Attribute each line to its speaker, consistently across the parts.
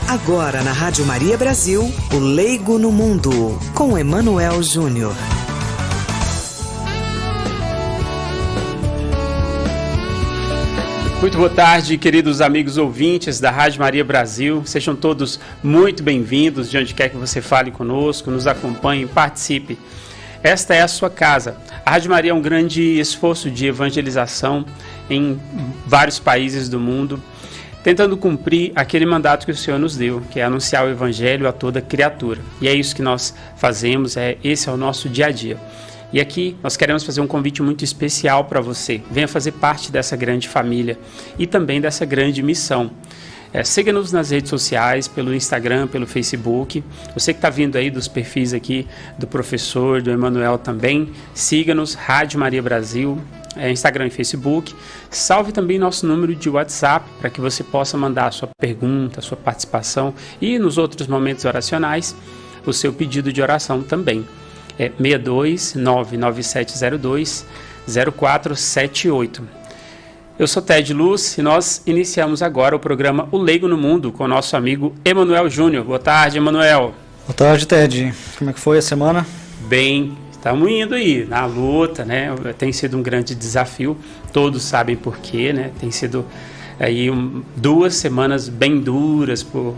Speaker 1: Agora na Rádio Maria Brasil, o Leigo no Mundo, com Emanuel Júnior.
Speaker 2: Muito boa tarde, queridos amigos ouvintes da Rádio Maria Brasil. Sejam todos muito bem-vindos, de onde quer que você fale conosco, nos acompanhe, participe. Esta é a sua casa. A Rádio Maria é um grande esforço de evangelização em vários países do mundo, tentando cumprir aquele mandato que o Senhor nos deu, que é anunciar o Evangelho a toda criatura. E é isso que nós fazemos, esse é o nosso dia a dia. E aqui nós queremos fazer um convite muito especial para você. Venha fazer parte dessa grande família e também dessa grande missão. Siga-nos nas redes sociais, pelo Instagram, pelo Facebook. Você que está vindo aí dos perfis aqui do professor, do Emanuel também, siga-nos, Rádio Maria Brasil, Instagram e Facebook. Salve também nosso número de WhatsApp para que você possa mandar a sua pergunta, a sua participação e nos outros momentos oracionais, o seu pedido de oração também. 62 99702 0478. Eu sou Ted Luz e nós iniciamos agora o programa O Leigo no Mundo com o nosso amigo Emanuel Júnior. Boa tarde, Emanuel.
Speaker 3: Boa tarde, Ted. Como é que foi a semana?
Speaker 2: Bem, estamos indo aí na luta, né? Tem sido um grande desafio, todos sabem por quê, né? Tem sido aí 2 semanas bem duras por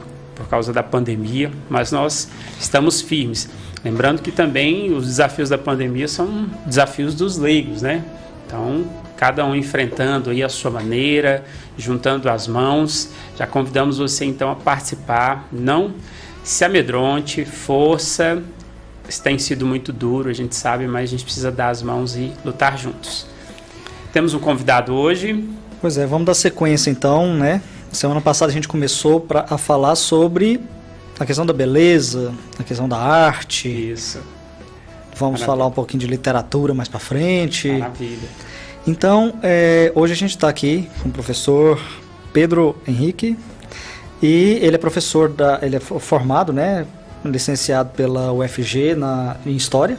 Speaker 2: causa da pandemia, mas nós estamos firmes. Lembrando que também os desafios da pandemia são desafios dos leigos, né? Então, cada um enfrentando aí a sua maneira, juntando as mãos. Já convidamos você então a participar. Não se amedronte, força. Isso tem sido muito duro, a gente sabe, mas a gente precisa dar as mãos e lutar juntos. Temos um convidado hoje.
Speaker 3: Pois é, vamos dar sequência então, né? Semana passada a gente começou a falar sobre a questão da beleza, a questão da arte.
Speaker 2: Isso.
Speaker 3: Vamos falar um pouquinho de literatura mais para frente.
Speaker 2: Maravilha.
Speaker 3: Então, hoje a gente está aqui com o professor Pedro Henrique e ele é professor ele é formado, né, licenciado pela UFG em História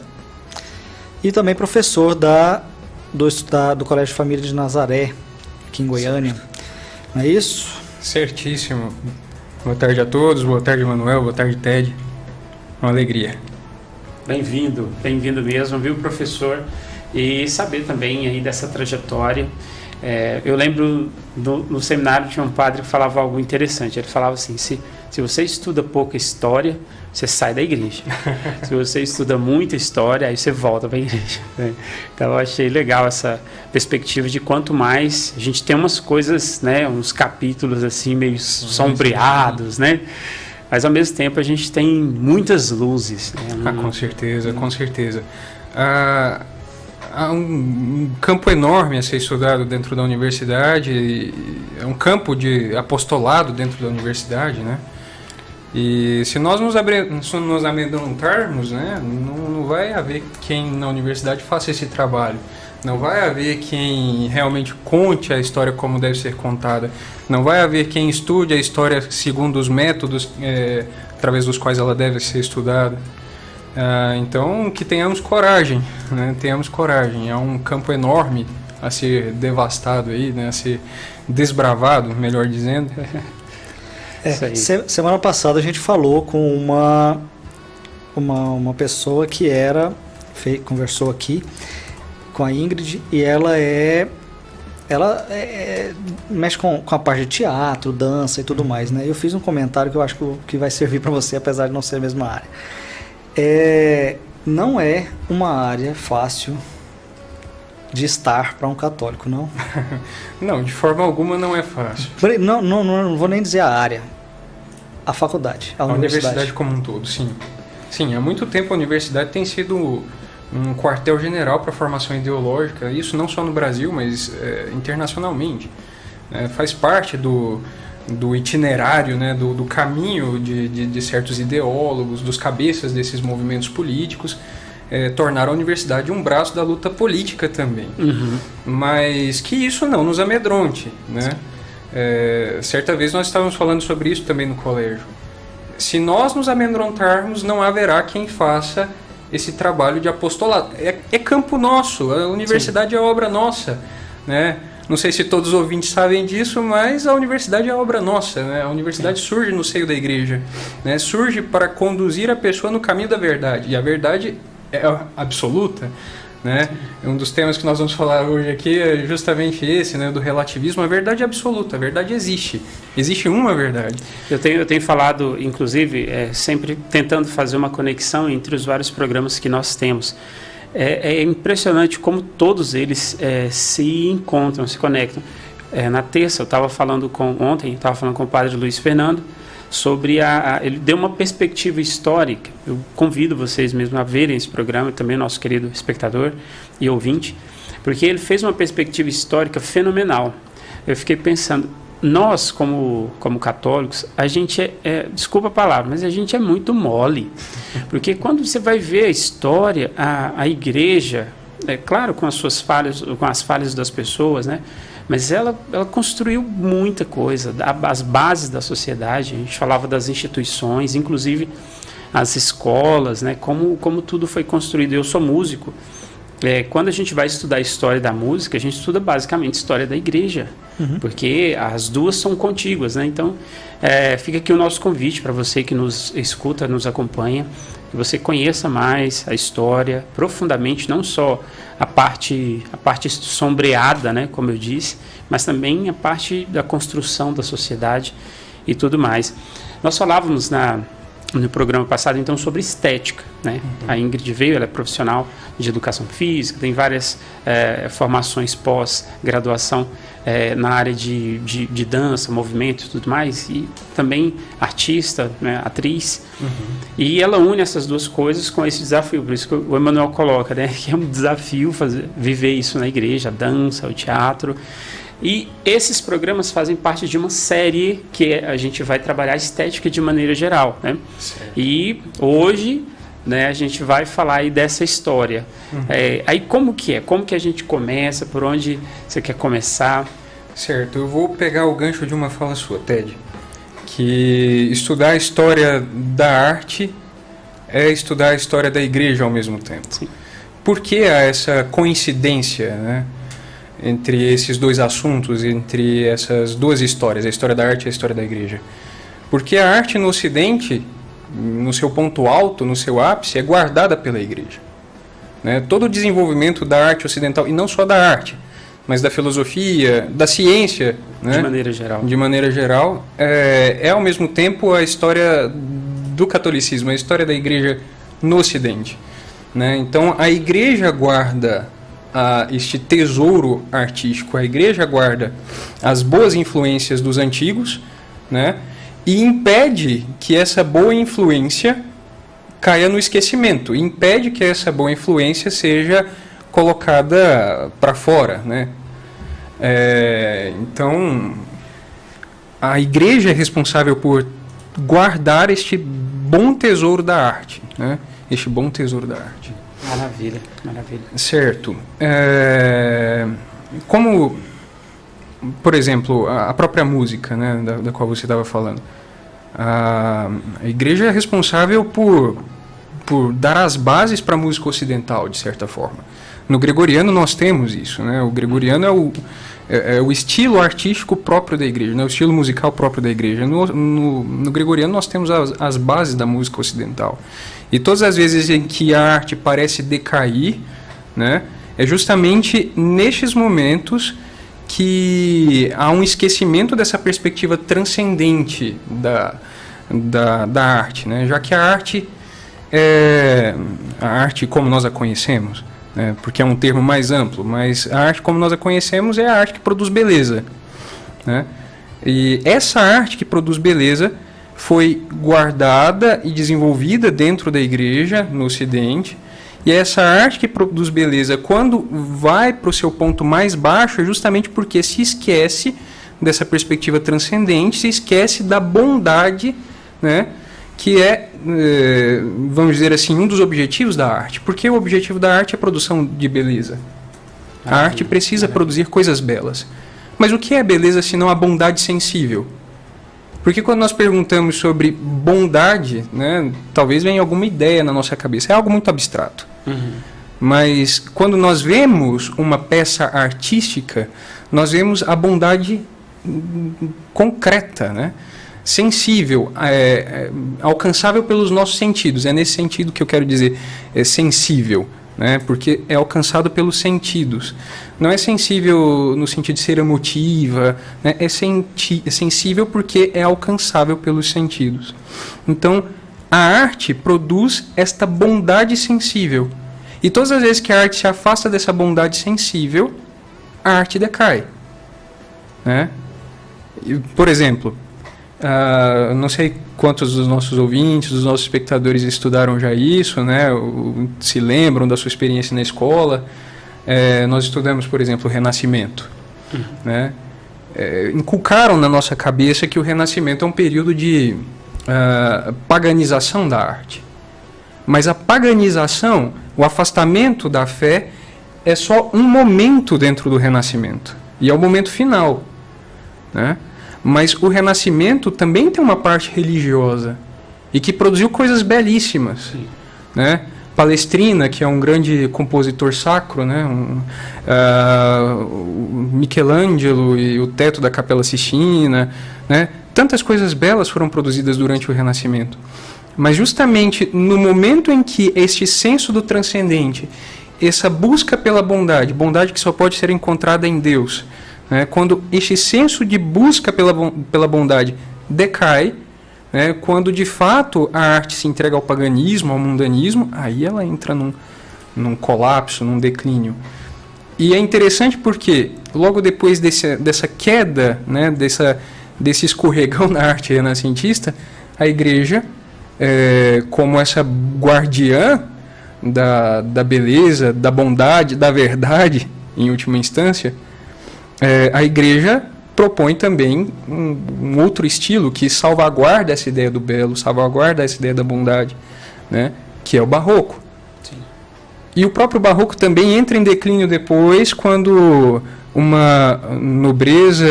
Speaker 3: e também professor do Colégio Família de Nazaré, aqui em Goiânia. Não é isso?
Speaker 4: Certíssimo. Boa tarde a todos, boa tarde, Emanuel, boa tarde, Ted. Uma alegria.
Speaker 2: Bem-vindo mesmo, viu, professor? E saber também aí dessa trajetória. Eu lembro no seminário tinha um padre que falava algo interessante. Ele falava assim: se você estuda pouca história, você sai da igreja. Se você estuda muita história, aí você volta para a igreja. Então eu achei legal essa perspectiva de quanto mais a gente tem umas coisas, né, uns capítulos assim meio sombreados, né? Mas ao mesmo tempo a gente tem muitas luzes. Né?
Speaker 4: Com certeza, com certeza. Há um campo enorme a ser estudado dentro da universidade, é um campo de apostolado dentro da universidade, né? E se nós nos amedrontarmos, né, não vai haver quem na universidade faça esse trabalho. Não vai haver quem realmente conte a história como deve ser contada. Não vai haver quem estude a história segundo os métodos através dos quais ela deve ser estudada. Então, que tenhamos coragem, né? Tenhamos coragem. É um campo enorme a ser devastado aí, né? A ser desbravado, melhor dizendo.
Speaker 3: Semana passada a gente falou com uma pessoa que conversou aqui com a Ingrid, e ela mexe com a parte de teatro, dança e tudo mais, né? Eu fiz um comentário que eu acho que vai servir para você, apesar de não ser a mesma área. Não é uma área fácil de estar para um católico, não?
Speaker 4: Não, de forma alguma não é fácil.
Speaker 3: Não vou nem dizer a área, a faculdade, a
Speaker 4: universidade como um todo, sim. Sim, há muito tempo a universidade tem sido um quartel-general para a formação ideológica, isso não só no Brasil, mas internacionalmente. Faz parte do itinerário, né, do caminho de certos ideólogos, dos cabeças desses movimentos políticos, tornar a universidade um braço da luta política também. Uhum. Mas que isso não nos amedronte, né? Certa vez nós estávamos falando sobre isso também no colégio. Se nós nos amedrontarmos, não haverá quem faça esse trabalho de apostolado. É campo nosso, a universidade Sim. É obra nossa, né? Não sei se todos os ouvintes sabem disso, mas a universidade é obra nossa, né? A universidade surge no seio da igreja, né? Surge para conduzir a pessoa no caminho da verdade, e a verdade é absoluta, né? Um dos temas que nós vamos falar hoje aqui é justamente esse, né? Do relativismo. A verdade é absoluta, a verdade existe. Existe uma verdade.
Speaker 2: Eu tenho falado, inclusive, sempre tentando fazer uma conexão entre os vários programas que nós temos. É impressionante como todos eles se encontram, se conectam. Na terça, ontem eu estava falando com o padre Luiz Fernando sobre ele deu uma perspectiva histórica. Eu convido vocês mesmo a verem esse programa, e também o nosso querido espectador e ouvinte, porque ele fez uma perspectiva histórica fenomenal. Eu fiquei pensando, nós como católicos, a gente desculpa a palavra, mas a gente é muito mole, porque quando você vai ver a história, a igreja, claro, com as suas falhas, com as falhas das pessoas, né? Mas ela construiu muita coisa, as bases da sociedade. A gente falava das instituições, inclusive as escolas, né? Como tudo foi construído. Eu sou músico. Quando a gente vai estudar a história da música, a gente estuda basicamente a história da igreja, porque as duas são contíguas, né? Então, fica aqui o nosso convite para você que nos escuta, nos acompanha, que você conheça mais a história profundamente, não só a parte sombreada, né, como eu disse, mas também a parte da construção da sociedade e tudo mais. Nós falávamos no programa passado, então, sobre estética, né? A Ingrid veio, ela é profissional de educação física, tem várias formações pós-graduação na área de dança, movimento e tudo mais, e também artista, né? Atriz, e ela une essas duas coisas com esse desafio, por isso que o Emanuel coloca, né? Que é um desafio viver isso na igreja, a dança, o teatro. E esses programas fazem parte de uma série que a gente vai trabalhar a estética de maneira geral, né? E hoje, né, a gente vai falar aí dessa história. Aí como que é? Como que a gente começa? Por onde você quer começar?
Speaker 4: Certo, eu vou pegar o gancho de uma fala sua, Ted, que estudar a história da arte é estudar a história da igreja ao mesmo tempo.
Speaker 2: Sim.
Speaker 4: Por que há essa coincidência, né, entre esses dois assuntos, entre essas duas histórias, a história da arte e a história da igreja? Porque a arte no Ocidente, no seu ponto alto, no seu ápice, é guardada pela igreja, né? Todo o desenvolvimento da arte ocidental, e não só da arte, mas da filosofia, da ciência, né? De maneira geral, é ao mesmo tempo a história do catolicismo, a história da igreja no Ocidente, né? Então a igreja guarda este tesouro artístico, a igreja guarda as boas influências dos antigos, né? E impede que essa boa influência caia no esquecimento, impede que essa boa influência seja colocada para fora, né? Então, a igreja é responsável por guardar este bom tesouro da arte, né? Este bom tesouro da arte.
Speaker 2: Maravilha, maravilha.
Speaker 4: Certo. Como, por exemplo, a própria música, né, da qual você estava falando. A igreja é responsável por dar as bases para a música ocidental, de certa forma. No gregoriano nós temos isso, né? O gregoriano é o estilo artístico próprio da igreja, né? O estilo musical próprio da igreja. No gregoriano nós temos as bases da música ocidental. E todas as vezes em que a arte parece decair, né, é justamente nestes momentos que há um esquecimento dessa perspectiva transcendente da arte, né? Já que a arte como nós a conhecemos, né, porque é um termo mais amplo, mas a arte como nós a conhecemos é a arte que produz beleza, né? E essa arte que produz beleza foi guardada e desenvolvida dentro da igreja no Ocidente, e essa arte que produz beleza, quando vai para o seu ponto mais baixo, é justamente porque se esquece dessa perspectiva transcendente, se esquece da bondade, né, que vamos dizer assim, um dos objetivos da arte. Porque o objetivo da arte é a produção de beleza. A arte precisa produzir coisas belas. Mas o que é beleza se não a bondade sensível? Porque quando nós perguntamos sobre bondade, né, talvez venha alguma ideia na nossa cabeça. É algo muito abstrato. Mas quando nós vemos uma peça artística, nós vemos a bondade concreta, né? Sensível, alcançável pelos nossos sentidos. É nesse sentido que eu quero dizer sensível, né? Porque é alcançado pelos sentidos. Não é sensível no sentido de ser emotiva, né? É sensível porque é alcançável pelos sentidos. Então, a arte produz esta bondade sensível. E todas as vezes que a arte se afasta dessa bondade sensível, a arte decai, né? Por exemplo, não sei quantos dos nossos ouvintes, dos nossos espectadores estudaram já isso, né? Se lembram da sua experiência na escola. Nós estudamos, por exemplo, o Renascimento, né? Inculcaram na nossa cabeça que o Renascimento é um período de paganização da arte. Mas a paganização, o afastamento da fé, é só um momento dentro do Renascimento. E é o momento final, né? Mas o Renascimento também tem uma parte religiosa e que produziu coisas belíssimas, né? Palestrina, que é um grande compositor sacro, né? Michelangelo e o teto da Capela Sistina, né? Tantas coisas belas foram produzidas durante o Renascimento. Mas justamente no momento em que este senso do transcendente, essa busca pela bondade, bondade que só pode ser encontrada em Deus, né? Quando este senso de busca pela bondade decai, né? Quando de fato a arte se entrega ao paganismo, ao mundanismo, aí ela entra num colapso, num declínio. E é interessante porque logo depois dessa queda, né? Desse escorregão na arte renascentista, a igreja, como essa guardiã da beleza, da bondade, da verdade, em última instância, a igreja propõe também um outro estilo que salvaguarda essa ideia do belo, salvaguarda essa ideia da bondade, né? Que é o barroco. Sim. E o próprio barroco também entra em declínio depois, quando uma nobreza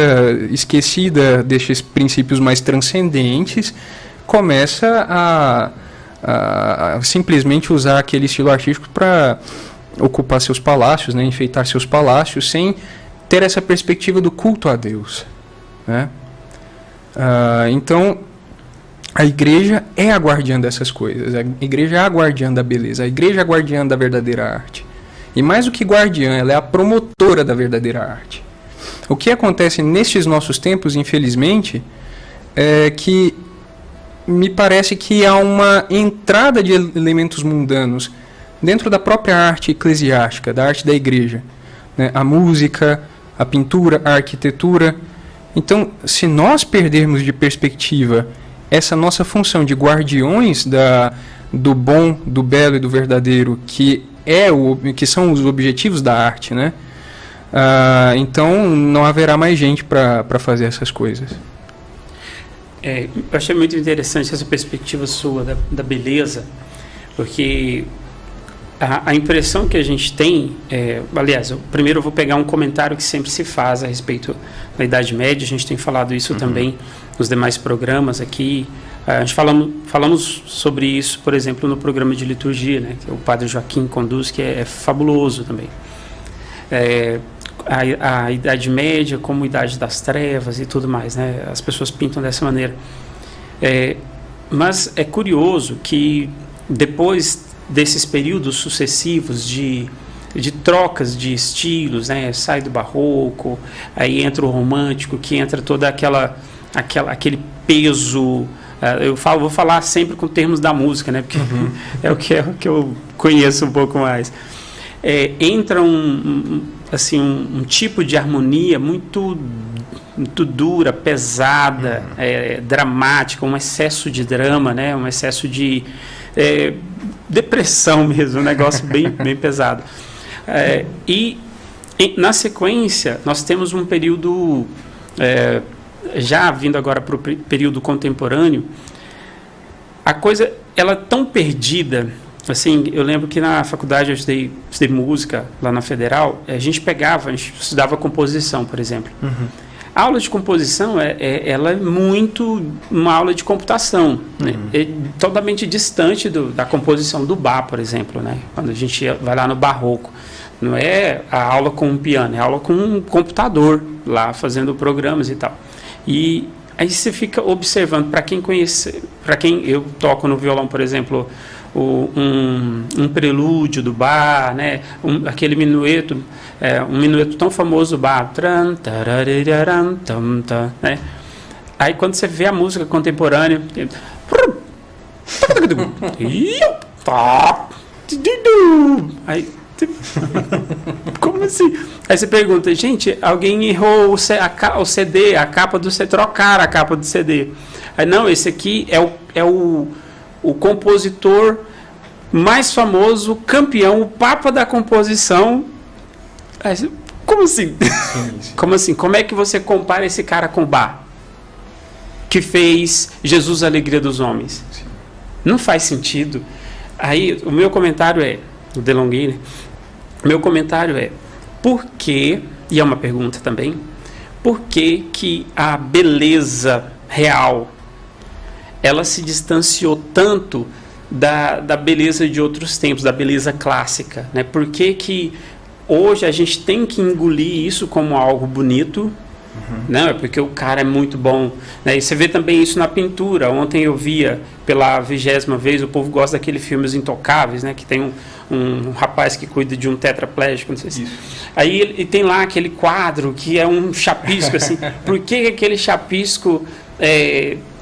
Speaker 4: esquecida destes princípios mais transcendentes começa a simplesmente usar aquele estilo artístico para ocupar seus palácios, né? Enfeitar seus palácios, sem ter essa perspectiva do culto a Deus, né? Então, a igreja é a guardiã dessas coisas, a igreja é a guardiã da beleza, a igreja é a guardiã da verdadeira arte. E mais do que guardiã, ela é a promotora da verdadeira arte. O que acontece nestes nossos tempos, infelizmente, é que me parece que há uma entrada de elementos mundanos dentro da própria arte eclesiástica, da arte da igreja, né? A música, a pintura, a arquitetura. Então, se nós perdermos de perspectiva essa nossa função de guardiões do bom, do belo e do verdadeiro, que são os objetivos da arte, né? Então não haverá mais gente para fazer essas coisas.
Speaker 2: Eu achei muito interessante essa perspectiva sua da beleza, porque a impressão que a gente tem, aliás, primeiro eu vou pegar um comentário que sempre se faz a respeito da Idade Média, a gente tem falado isso também nos demais programas aqui. A gente falamos sobre isso, por exemplo, no programa de liturgia, né, que o Padre Joaquim conduz, que é fabuloso também. A Idade Média como Idade das Trevas e tudo mais, né? As pessoas pintam dessa maneira. Mas é curioso que depois desses períodos sucessivos de trocas de estilos, né? Sai do barroco, aí entra o romântico, que entra toda aquele peso. Vou falar sempre com termos da música, né? Porque é o que eu conheço um pouco mais. Entra um tipo de harmonia muito dura, pesada, dramática, um excesso de drama, né? Um excesso de depressão mesmo, um negócio bem pesado. E na sequência nós temos um período, já vindo agora para o período contemporâneo, a coisa ela é tão perdida. Assim, eu lembro que na faculdade eu estudei música lá na Federal, a gente estudava composição, por exemplo. A aula de composição ela é muito uma aula de computação, né? É totalmente distante da composição do Bach, por exemplo, né? Quando a gente vai lá no barroco, Não é a aula com um piano, é a aula com um computador lá fazendo programas e tal. E aí você fica observando, para quem conhece, para quem eu toco no violão, por exemplo, um prelúdio do Bach, né? Aquele minueto, um minueto tão famoso do Bach, né? Aí quando você vê a música contemporânea, aí, como assim? Aí você pergunta, gente, alguém errou o CD, a capa do CD, trocaram a capa do CD. Aí não, esse aqui é o compositor mais famoso, campeão, o papa da composição. Aí, como assim? Sim. Como assim? Como é que você compara esse cara com Bach, que fez Jesus, a Alegria dos Homens? Sim. Não faz sentido. Aí o meu comentário o delonguei, né? Meu comentário por que, e é uma pergunta também, por que a beleza real, ela se distanciou tanto da beleza de outros tempos, da beleza clássica, né? Por que hoje a gente tem que engolir isso como algo bonito? Não, é porque o cara é muito bom, né? E você vê também isso na pintura. Ontem eu via pela 20ª vez, o povo gosta daquele filme Os Intocáveis, né? Que tem um rapaz que cuida de um tetraplégico, não sei se... Aí ele tem lá aquele quadro que é um chapisco assim. Por que aquele chapisco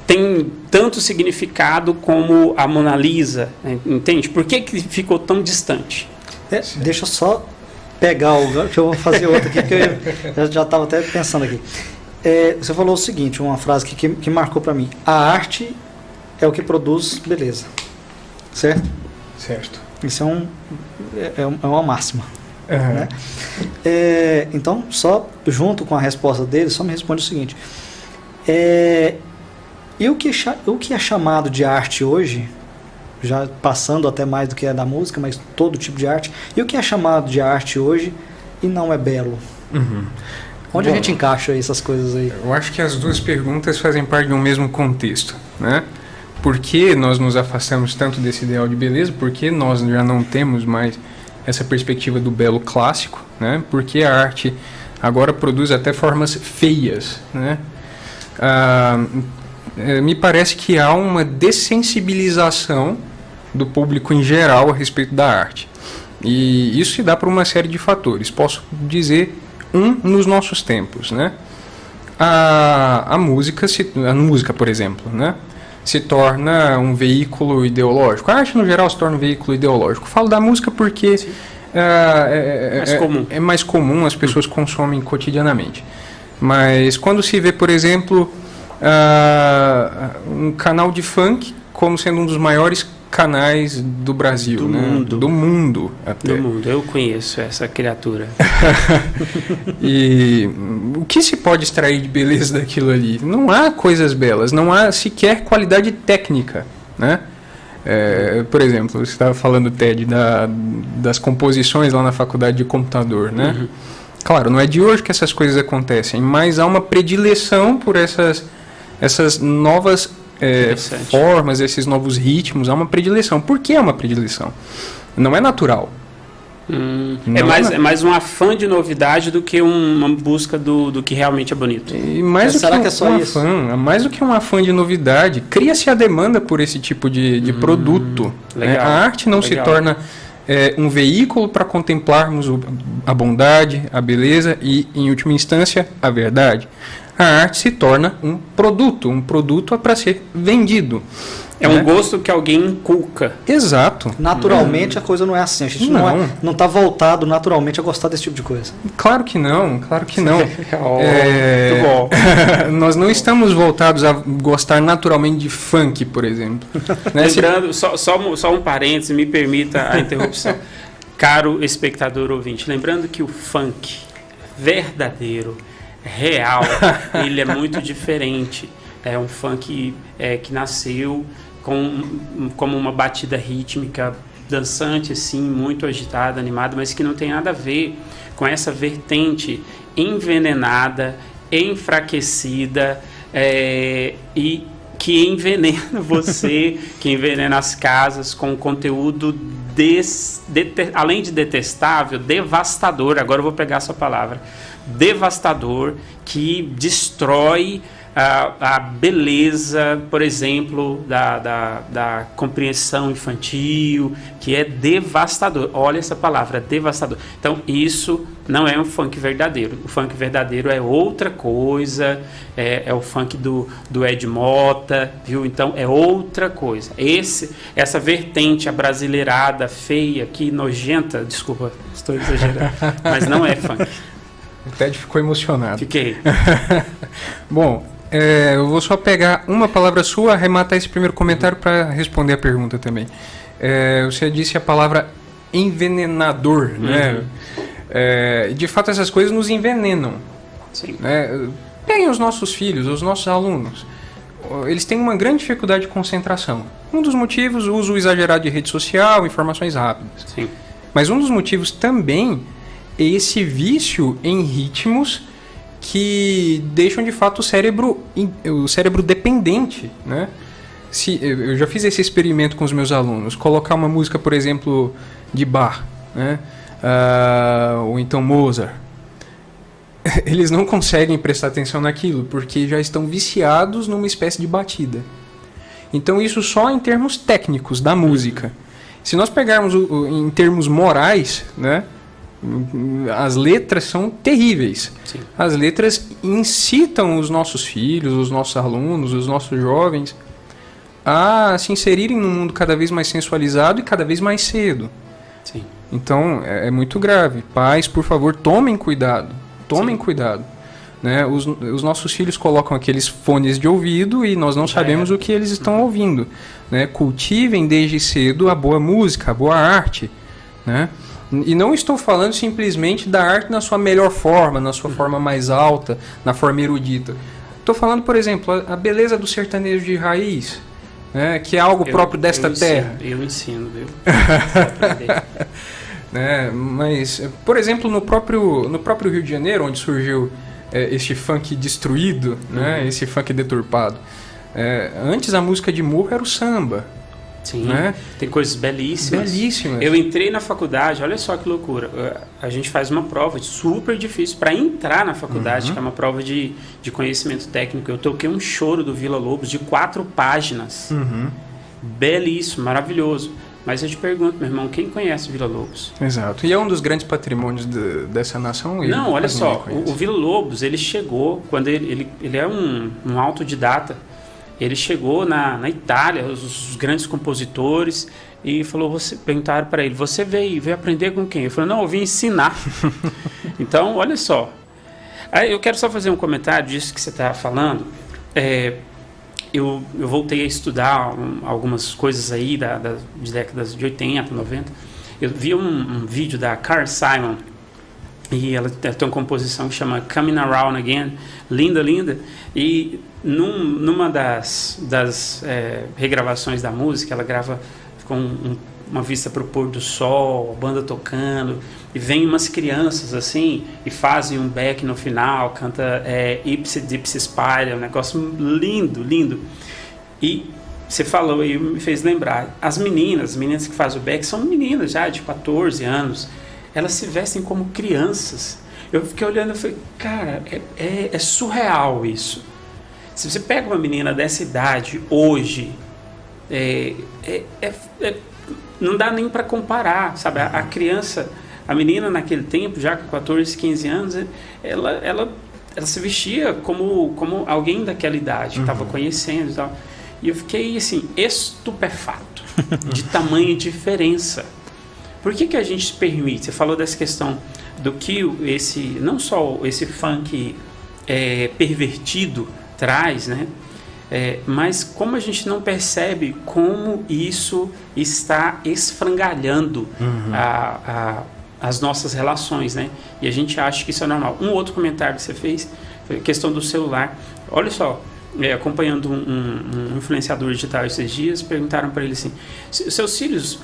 Speaker 2: tem tanto significado como a Mona Lisa, né? Entende? Por que ficou tão distante?
Speaker 3: Deixa eu só pegar o que eu vou fazer outro aqui, que eu já estava até pensando aqui. Você falou o seguinte, uma frase que marcou para mim: a arte é o que produz beleza, certo?
Speaker 4: Certo.
Speaker 3: Isso é uma máxima. Uhum. Né? Então, só junto com a resposta dele, só me responde o seguinte: e o que é chamado de arte hoje, já passando até mais do que é da música, mas todo tipo de arte, e o que é chamado de arte hoje e não é belo?
Speaker 4: Uhum.
Speaker 3: Onde a gente encaixa essas coisas aí?
Speaker 4: Eu acho que as duas perguntas fazem parte de um mesmo contexto, né? Por que nós nos afastamos tanto desse ideal de beleza? Por que nós já não temos mais essa perspectiva do belo clássico, né? Por que a arte agora produz até formas feias, né? Me parece que há uma dessensibilização do público em geral a respeito da arte. E isso se dá por uma série de fatores. Posso dizer nos nossos tempos, né? A música, por exemplo, né? Se torna um veículo ideológico. A arte, no geral, se torna um veículo ideológico. Falo da música porque é mais comum, as pessoas consomem cotidianamente. Mas quando se vê, por exemplo, um canal de funk como sendo um dos maiores canais do Brasil, do mundo até.
Speaker 2: Do mundo, eu conheço essa criatura.
Speaker 4: E o que se pode extrair de beleza daquilo ali? Não há coisas belas, não há sequer qualidade técnica, né? Por exemplo, você estava falando, Ted, das composições lá na faculdade de computador, né? Uhum. Claro, não é de hoje que essas coisas acontecem, mas há uma predileção por essas novas formas, esses novos ritmos, há uma predileção. Por que é uma predileção? Não é natural.
Speaker 2: É mais um afã de novidade do que uma busca do que realmente é bonito.
Speaker 4: E mais mais do que um afã de novidade, cria-se a demanda por esse tipo de produto.
Speaker 2: Legal,
Speaker 4: a arte não se torna um veículo para contemplarmos a bondade, a beleza e, em última instância, a verdade. A arte se torna um produto para ser vendido.
Speaker 2: É um gosto que alguém inculca.
Speaker 4: Exato.
Speaker 3: Naturalmente a coisa não é assim. A gente não está voltado naturalmente a gostar desse tipo de coisa.
Speaker 4: Claro que não. Muito bom. Nós não estamos voltados a gostar naturalmente de funk, por exemplo.
Speaker 2: Né? Lembrando, só um parênteses, me permita a interrupção. Caro espectador ouvinte, lembrando que o funk verdadeiro, real, ele é muito diferente. É um funk que nasceu como uma batida rítmica dançante, assim, muito agitada, animada, mas que não tem nada a ver com essa vertente envenenada, enfraquecida e que envenena você, que envenena as casas com conteúdo além de detestável, devastador. Agora eu vou pegar essa palavra. Devastador, que destrói a beleza, por exemplo, da compreensão infantil, que é devastador. Olha essa palavra, devastador. Então, isso não é um funk verdadeiro. O funk verdadeiro é outra coisa, é o funk do Ed Mota, viu? Então, é outra coisa. Essa vertente abrasileirada, feia, que nojenta, desculpa, estou exagerando, mas não é funk.
Speaker 4: O Ted ficou emocionado.
Speaker 2: Fiquei.
Speaker 4: Bom, eu vou só pegar uma palavra sua, arrematar esse primeiro comentário para responder a pergunta também. Você disse a palavra envenenador, né? De fato, essas coisas nos envenenam.
Speaker 2: Sim.
Speaker 4: Né? Peguem os nossos filhos, os nossos alunos. Eles têm uma grande dificuldade de concentração. Um dos motivos, o uso exagerado de rede social, informações rápidas.
Speaker 2: Sim.
Speaker 4: Mas um dos motivos também é esse vício em ritmos que deixam de fato o cérebro dependente, né? Eu já fiz esse experimento com os meus alunos, colocar uma música, por exemplo, de Bach, né? Ou então Mozart. Eles não conseguem prestar atenção naquilo, porque já estão viciados numa espécie de batida. Então isso só em termos técnicos da música. Se nós pegarmos em termos morais, né? As letras são terríveis.
Speaker 2: Sim.
Speaker 4: As letras incitam os nossos filhos, os nossos alunos, os nossos jovens a se inserirem num mundo cada vez mais sensualizado e cada vez mais cedo.
Speaker 2: Sim.
Speaker 4: Então é muito grave. Pais, por favor, tomem cuidado. Tomem cuidado. Né? Os nossos filhos colocam aqueles fones de ouvido e nós não sabemos o que eles estão ouvindo. Né? Cultivem desde cedo a boa música, a boa arte. Né? E não estou falando simplesmente da arte na sua melhor forma, na sua forma mais alta, na forma erudita. Estou falando, por exemplo, a beleza do sertanejo de raiz, né, que é algo próprio desta terra.
Speaker 2: Eu ensino, viu?
Speaker 4: Né, mas, por exemplo, no próprio Rio de Janeiro, onde surgiu este funk destruído, né, esse funk deturpado, antes a música de morro era o samba.
Speaker 2: Sim,
Speaker 4: né?
Speaker 2: Tem coisas belíssimas.
Speaker 4: Belíssimas.
Speaker 2: Eu entrei na faculdade, olha só que loucura. A gente faz uma prova super difícil para entrar na faculdade, que é uma prova de conhecimento técnico. Eu toquei um choro do Vila Lobos de 4 páginas. Belíssimo, maravilhoso. Mas eu te pergunto, meu irmão, quem conhece Vila Lobos?
Speaker 4: Exato. E é um dos grandes patrimônios dessa nação?
Speaker 2: Não, olha só. O Vila Lobos, ele chegou, quando ele é um autodidata. Ele chegou na Itália, os grandes compositores, e perguntaram para ele, você veio aprender com quem? Ele falou, não, eu vim ensinar. Então, olha só. Aí eu quero só fazer um comentário disso que você está falando. Eu voltei a estudar algumas coisas aí de décadas de 80, 90. Eu vi um vídeo da Carly Simon, e ela tem uma composição que chama Coming Around Again, linda, linda, e numa das regravações da música, ela grava com uma vista para o pôr do sol, a banda tocando, e vem umas crianças assim, e fazem um back no final, canta Ipsy Dipsy Spider, um negócio lindo, lindo. E você falou aí, me fez lembrar, as meninas que fazem o back são meninas já de 14 anos, elas se vestem como crianças. Eu fiquei olhando e falei, cara, é surreal isso. Se você pega uma menina dessa idade hoje, não dá nem para comparar, sabe? A criança, a menina naquele tempo, já com 14, 15 anos, ela se vestia como alguém daquela idade, que estava conhecendo e tal. E eu fiquei, assim, estupefato de tamanha diferença. Por que a gente se permite? Você falou dessa questão do que não só esse funk pervertido traz, né? Mas como a gente não percebe como isso está esfrangalhando as nossas relações, né? E a gente acha que isso é normal. Um outro comentário que você fez foi a questão do celular. Olha só, acompanhando um influenciador digital esses dias, perguntaram para ele assim, seus filhos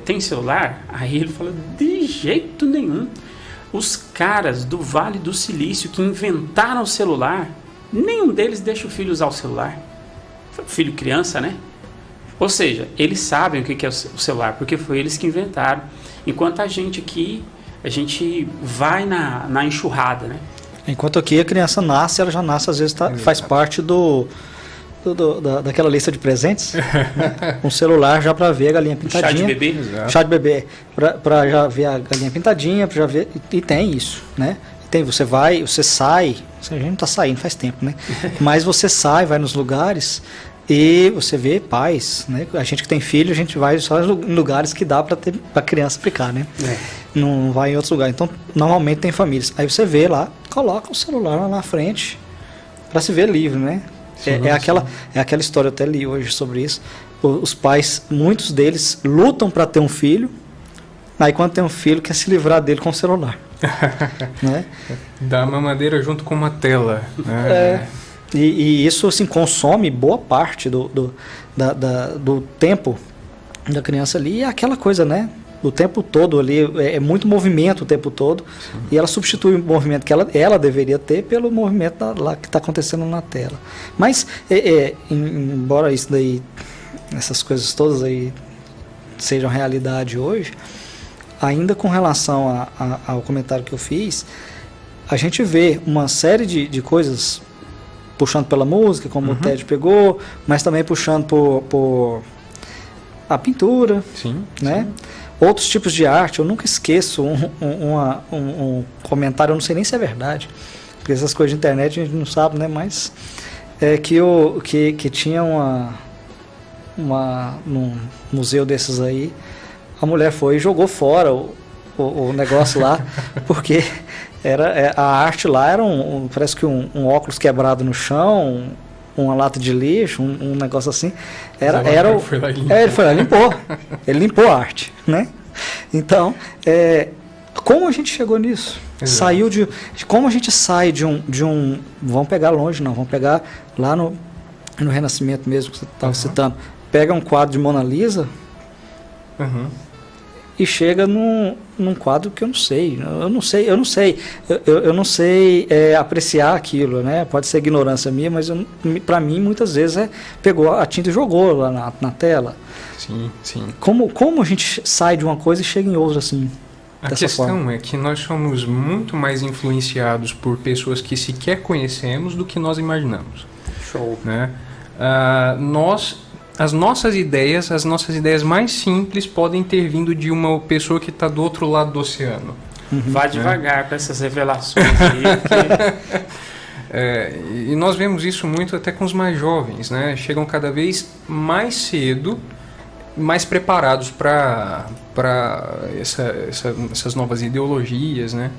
Speaker 2: têm celular? Aí ele falou, de jeito nenhum. Os caras do Vale do Silício que inventaram o celular, nenhum deles deixa o filho usar o celular. filho criança, né? Ou seja, eles sabem o que é o celular, porque foi eles que inventaram. Enquanto a gente aqui, a gente vai na enxurrada, né?
Speaker 3: Enquanto aqui a criança nasce, ela já nasce, às vezes faz parte daquela lista de presentes, né? Um celular já para ver a galinha pintadinha.
Speaker 2: Chá de bebê?
Speaker 4: Exato.
Speaker 3: Chá de bebê, para já ver a galinha pintadinha, para já ver, e tem isso, né? Você sai, a gente não tá saindo faz tempo, né? Mas você sai, vai nos lugares e você vê pais, né? A gente que tem filho, a gente vai só em lugares que dá para criança ficar, né? Não vai em outros lugares. Então, normalmente tem famílias. Aí você vê lá, coloca o celular lá na frente para se ver livre, né? É aquela história, eu até li hoje sobre isso. Os pais, muitos deles lutam para ter um filho, aí quando tem um filho quer se livrar dele com o celular. Né?
Speaker 4: Dá mamadeira junto com uma tela. Né?
Speaker 3: E isso assim, consome boa parte do tempo da criança ali. E é aquela coisa, né? O tempo todo ali, é muito movimento o tempo todo. Sim. E ela substitui o movimento que ela deveria ter pelo movimento lá que está acontecendo na tela. Mas, embora isso daí, essas coisas todas aí sejam realidade hoje, ainda com relação ao comentário que eu fiz, a gente vê uma série de coisas puxando pela música, como o Ted pegou, mas também puxando por a pintura,
Speaker 4: sim,
Speaker 3: né? Sim. Outros tipos de arte. Eu nunca esqueço um comentário, eu não sei nem se é verdade, porque essas coisas de internet a gente não sabe, né? Mas que tinha num museu desses aí, a mulher foi e jogou fora o negócio lá, porque a arte lá era parece que um óculos quebrado no chão, uma lata de lixo, um negócio assim. Ele foi lá e limpou. Ele limpou a arte, né? Então, como a gente chegou nisso? Exato. Saiu como a gente sai de um vamos pegar longe, não, vamos pegar lá no Renascimento mesmo, que você estava citando. Pega um quadro de Mona Lisa e chega num quadro que eu não sei apreciar aquilo, né? Pode ser ignorância minha, mas para mim muitas vezes pegou a tinta e jogou lá na tela.
Speaker 4: Sim, sim.
Speaker 3: Como a gente sai de uma coisa e chega em outra assim?
Speaker 4: A questão é que nós somos muito mais influenciados por pessoas que sequer conhecemos do que nós imaginamos.
Speaker 2: Show.
Speaker 4: Né? As nossas ideias mais simples podem ter vindo de uma pessoa que está do outro lado do oceano.
Speaker 2: Vá devagar com essas revelações aí.
Speaker 4: E nós vemos isso muito até com os mais jovens, né? Chegam cada vez mais cedo, mais preparados para essas novas ideologias, né?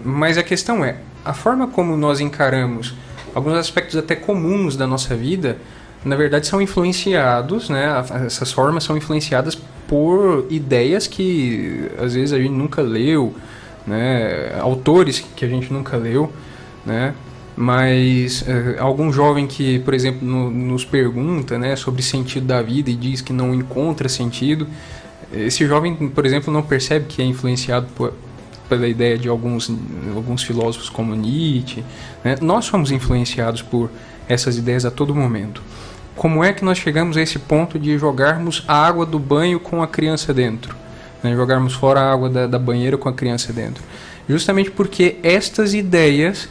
Speaker 4: Mas a questão é, a forma como nós encaramos alguns aspectos até comuns da nossa vida, na verdade são influenciados, né? Essas formas são influenciadas por ideias que às vezes a gente nunca leu, né? Autores que a gente nunca leu, né? Mas algum jovem que, por exemplo, nos pergunta, né, sobre sentido da vida e diz que não encontra sentido, esse jovem, por exemplo, não percebe que é influenciado pela ideia de alguns filósofos como Nietzsche, né? Nós somos influenciados por essas ideias a todo momento. Como é que nós chegamos a esse ponto de jogarmos a água do banho com a criança dentro, né? Jogarmos fora a água da banheira com a criança dentro? Justamente porque estas ideias,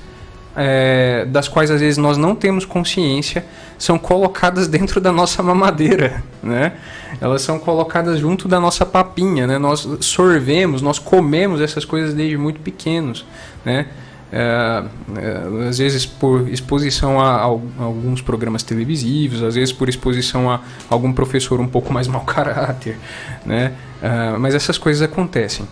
Speaker 4: das quais às vezes nós não temos consciência, são colocadas dentro da nossa mamadeira, né? Elas são colocadas junto da nossa papinha, né? Nós sorvemos, nós comemos essas coisas desde muito pequenos, né? Às vezes por exposição a alguns programas televisivos, às vezes por exposição a algum professor um pouco mais mau caráter, né? Mas essas coisas acontecem.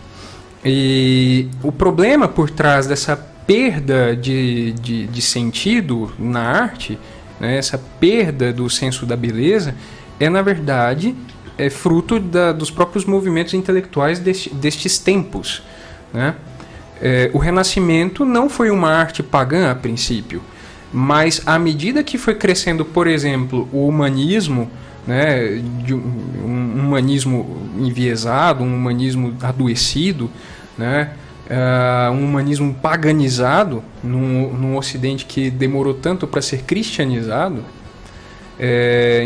Speaker 4: E o problema por trás dessa perda de sentido na arte, né, essa perda do senso da beleza, na verdade, fruto dos próprios movimentos intelectuais destes tempos, né? O Renascimento não foi uma arte pagã a princípio, mas à medida que foi crescendo, por exemplo, o humanismo, né, um humanismo enviesado, um humanismo adoecido, né, um humanismo paganizado num Ocidente que demorou tanto para ser cristianizado,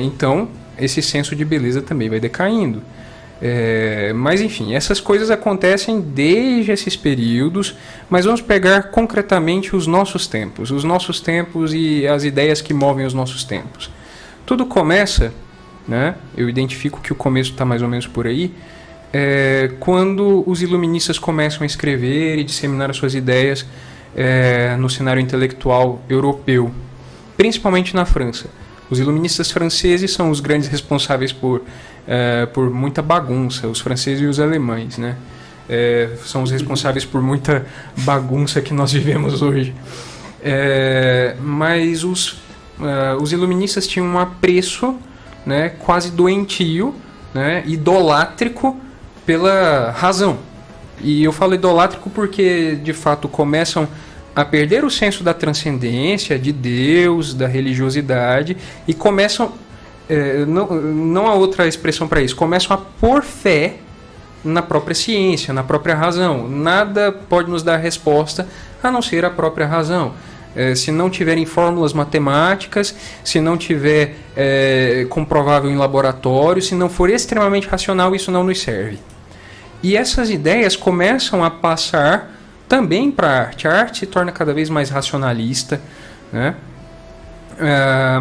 Speaker 4: Então, esse senso de beleza também vai decaindo. Mas enfim, essas coisas acontecem desde esses períodos, mas vamos pegar concretamente os nossos tempos e as ideias que movem os nossos tempos. Tudo começa, né, eu identifico que o começo está mais ou menos por aí, quando os iluministas começam a escrever e disseminar as suas ideias no cenário intelectual europeu, principalmente na França. Os iluministas franceses são os grandes responsáveis por muita bagunça, os franceses e os alemães, né? São os responsáveis por muita bagunça que nós vivemos hoje. Mas os iluministas tinham um apreço, né, quase doentio, né, idolátrico pela razão. E eu falo idolátrico porque, de fato, começam a perder o senso da transcendência, de Deus, da religiosidade, e começam, não há outra expressão para isso, começam a pôr fé na própria ciência, na própria razão. Nada pode nos dar resposta a não ser a própria razão. Se não tiverem fórmulas matemáticas, se não tiver comprovável em laboratório, se não for extremamente racional, isso não nos serve. E essas ideias começam a passar também para a arte. A arte se torna cada vez mais racionalista, né?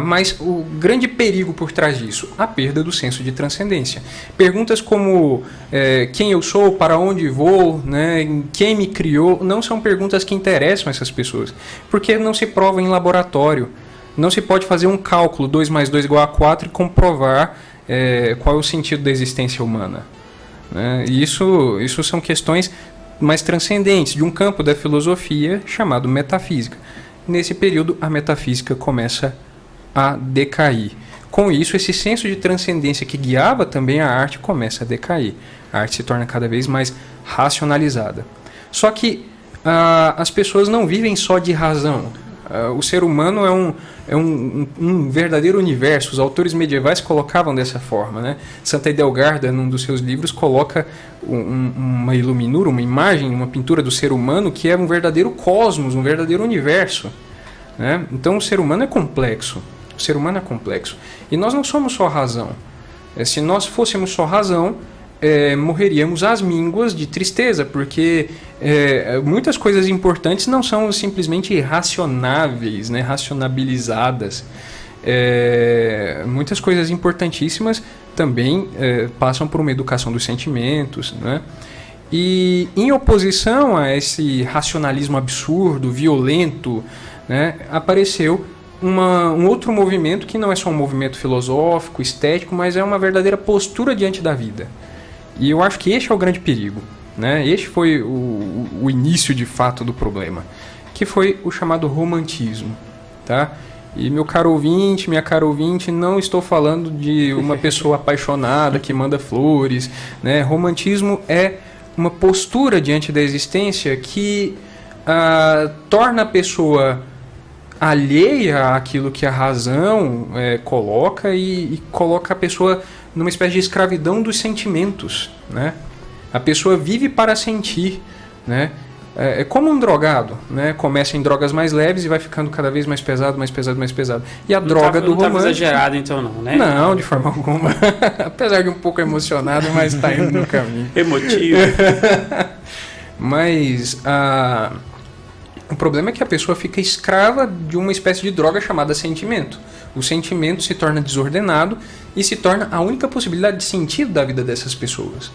Speaker 4: Mas o grande perigo por trás disso, a perda do senso de transcendência. Perguntas como quem eu sou, para onde vou, né, quem me criou, não são perguntas que interessam essas pessoas, porque não se prova em laboratório. Não se pode fazer um cálculo 2 mais 2 igual a 4 e comprovar qual é o sentido da existência humana, né? E isso são questões mais transcendentes, de um campo da filosofia chamado metafísica. Nesse período, a metafísica começa a decair. Com isso, esse senso de transcendência que guiava também a arte começa a decair. A arte se torna cada vez mais racionalizada. Só que as pessoas não vivem só de razão. O ser humano é um verdadeiro universo. Os autores medievais colocavam dessa forma, né? Santa Edelgarda, num dos seus livros, coloca uma iluminura, uma imagem, uma pintura do ser humano que é um verdadeiro cosmos, um verdadeiro universo, né? Então o ser humano é complexo. O ser humano é complexo. E nós não somos só razão. Se nós fôssemos só razão, morreríamos às mínguas de tristeza, porque muitas coisas importantes não são simplesmente racionáveis, né, racionabilizadas. Muitas coisas importantíssimas também passam por uma educação dos sentimentos, né? E em oposição a esse racionalismo absurdo, violento, né, apareceu um outro movimento que não é só um movimento filosófico, estético, mas é uma verdadeira postura diante da vida. E eu acho que este é o grande perigo, né? Este foi o início de fato do problema, que foi o chamado romantismo, tá? E meu caro ouvinte, minha cara ouvinte, não estou falando de uma pessoa apaixonada que manda flores, né? Romantismo é uma postura diante da existência que torna a pessoa alheia àquilo que a razão coloca e coloca a pessoa numa espécie de escravidão dos sentimentos, né? A pessoa vive para sentir, né? É como um drogado, né? Começa em drogas mais leves e vai ficando cada vez mais pesado, mais pesado, mais pesado. E a droga do romântico... Não está
Speaker 2: exagerado então não, né?
Speaker 4: Não, de forma alguma. Apesar de um pouco emocionado, mas está indo no caminho.
Speaker 2: Emotivo.
Speaker 4: Mas o problema é que a pessoa fica escrava de uma espécie de droga chamada sentimento. O sentimento se torna desordenado e se torna a única possibilidade de sentido da vida dessas pessoas.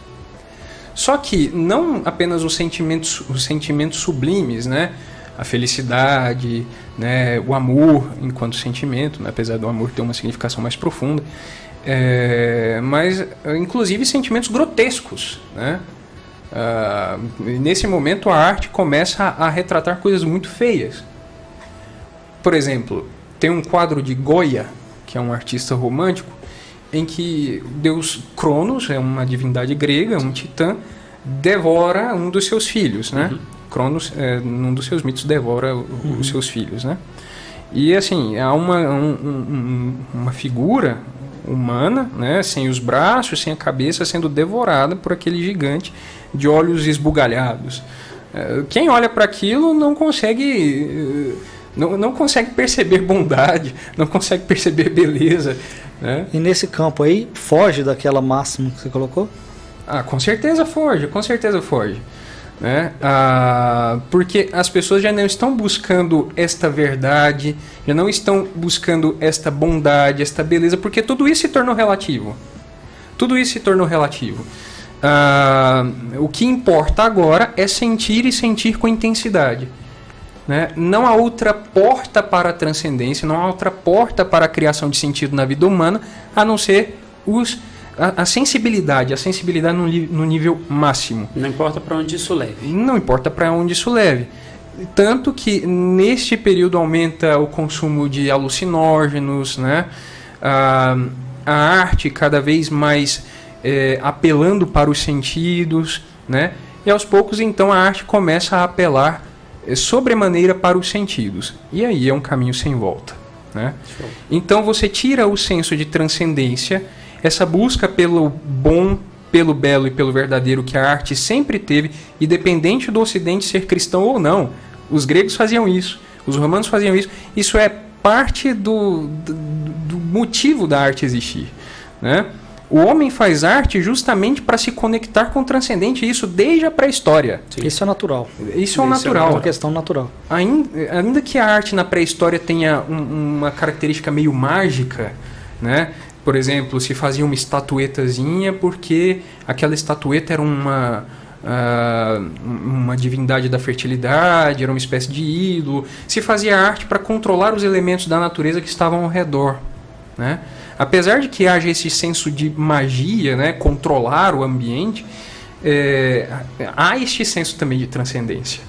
Speaker 4: Só que não apenas os sentimentos sublimes, né? A felicidade, né? O amor enquanto sentimento, né? Apesar do amor ter uma significação mais profunda, mas inclusive sentimentos grotescos, né? Nesse momento a arte começa a retratar coisas muito feias. Por exemplo, tem um quadro de Goya, que é um artista romântico, em que Deus Cronos, é uma divindade grega, um titã, devora um dos seus filhos, né? Uhum. Cronos, num dos seus mitos, devora os seus filhos, né? E assim, há uma figura humana, né? Sem os braços, sem a cabeça, sendo devorada por aquele gigante de olhos esbugalhados. Quem olha para aquilo não consegue não consegue perceber bondade, não consegue perceber beleza, né?
Speaker 3: E nesse campo aí, foge daquela máxima que você colocou?
Speaker 4: Com certeza foge, né? Porque as pessoas já não estão buscando esta verdade, já não estão buscando esta bondade, esta beleza, porque tudo isso se tornou relativo. O que importa agora é sentir e sentir com intensidade, né? Não há outra porta para a transcendência, não há outra porta para a criação de sentido na vida humana, a não ser a sensibilidade no nível máximo.
Speaker 2: Não importa para onde isso leve.
Speaker 4: Não importa para onde isso leve. Tanto que neste período aumenta o consumo de alucinógenos, né? A arte cada vez mais apelando para os sentidos, né? E aos poucos então a arte começa a apelar sobremaneira para os sentidos. E aí é um caminho sem volta, né? Então você tira o senso de transcendência, essa busca pelo bom, pelo belo e pelo verdadeiro que a arte sempre teve, independente do Ocidente ser cristão ou não. Os gregos faziam isso, os romanos faziam isso. Isso é parte do motivo da arte existir, né? O homem faz arte justamente para se conectar com o transcendente, isso desde a pré-história.
Speaker 3: Isso é natural.
Speaker 4: Isso é natural.
Speaker 3: É uma questão natural.
Speaker 4: Ainda que a arte na pré-história tenha uma característica meio mágica, né? Por exemplo, se fazia uma estatuetazinha porque aquela estatueta era uma divindade da fertilidade, era uma espécie de ídolo. Se fazia arte para controlar os elementos da natureza que estavam ao redor, né? Apesar de que haja esse senso de magia, né, controlar o ambiente, há este senso também de transcendência,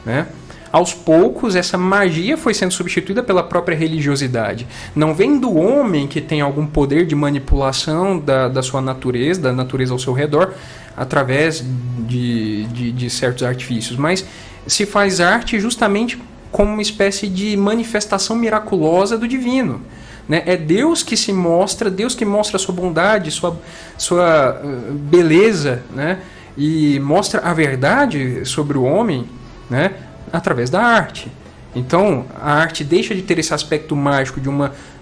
Speaker 4: né? Aos poucos, essa magia foi sendo substituída pela própria religiosidade. Não vem do homem que tem algum poder de manipulação da sua natureza, da natureza ao seu redor, através de certos artifícios, mas se faz arte justamente como uma espécie de manifestação miraculosa do divino, né? É Deus que se mostra, Deus que mostra a sua bondade, sua beleza, né? E mostra a verdade sobre o homem, né? Através da arte. Então, a arte deixa de ter esse aspecto mágico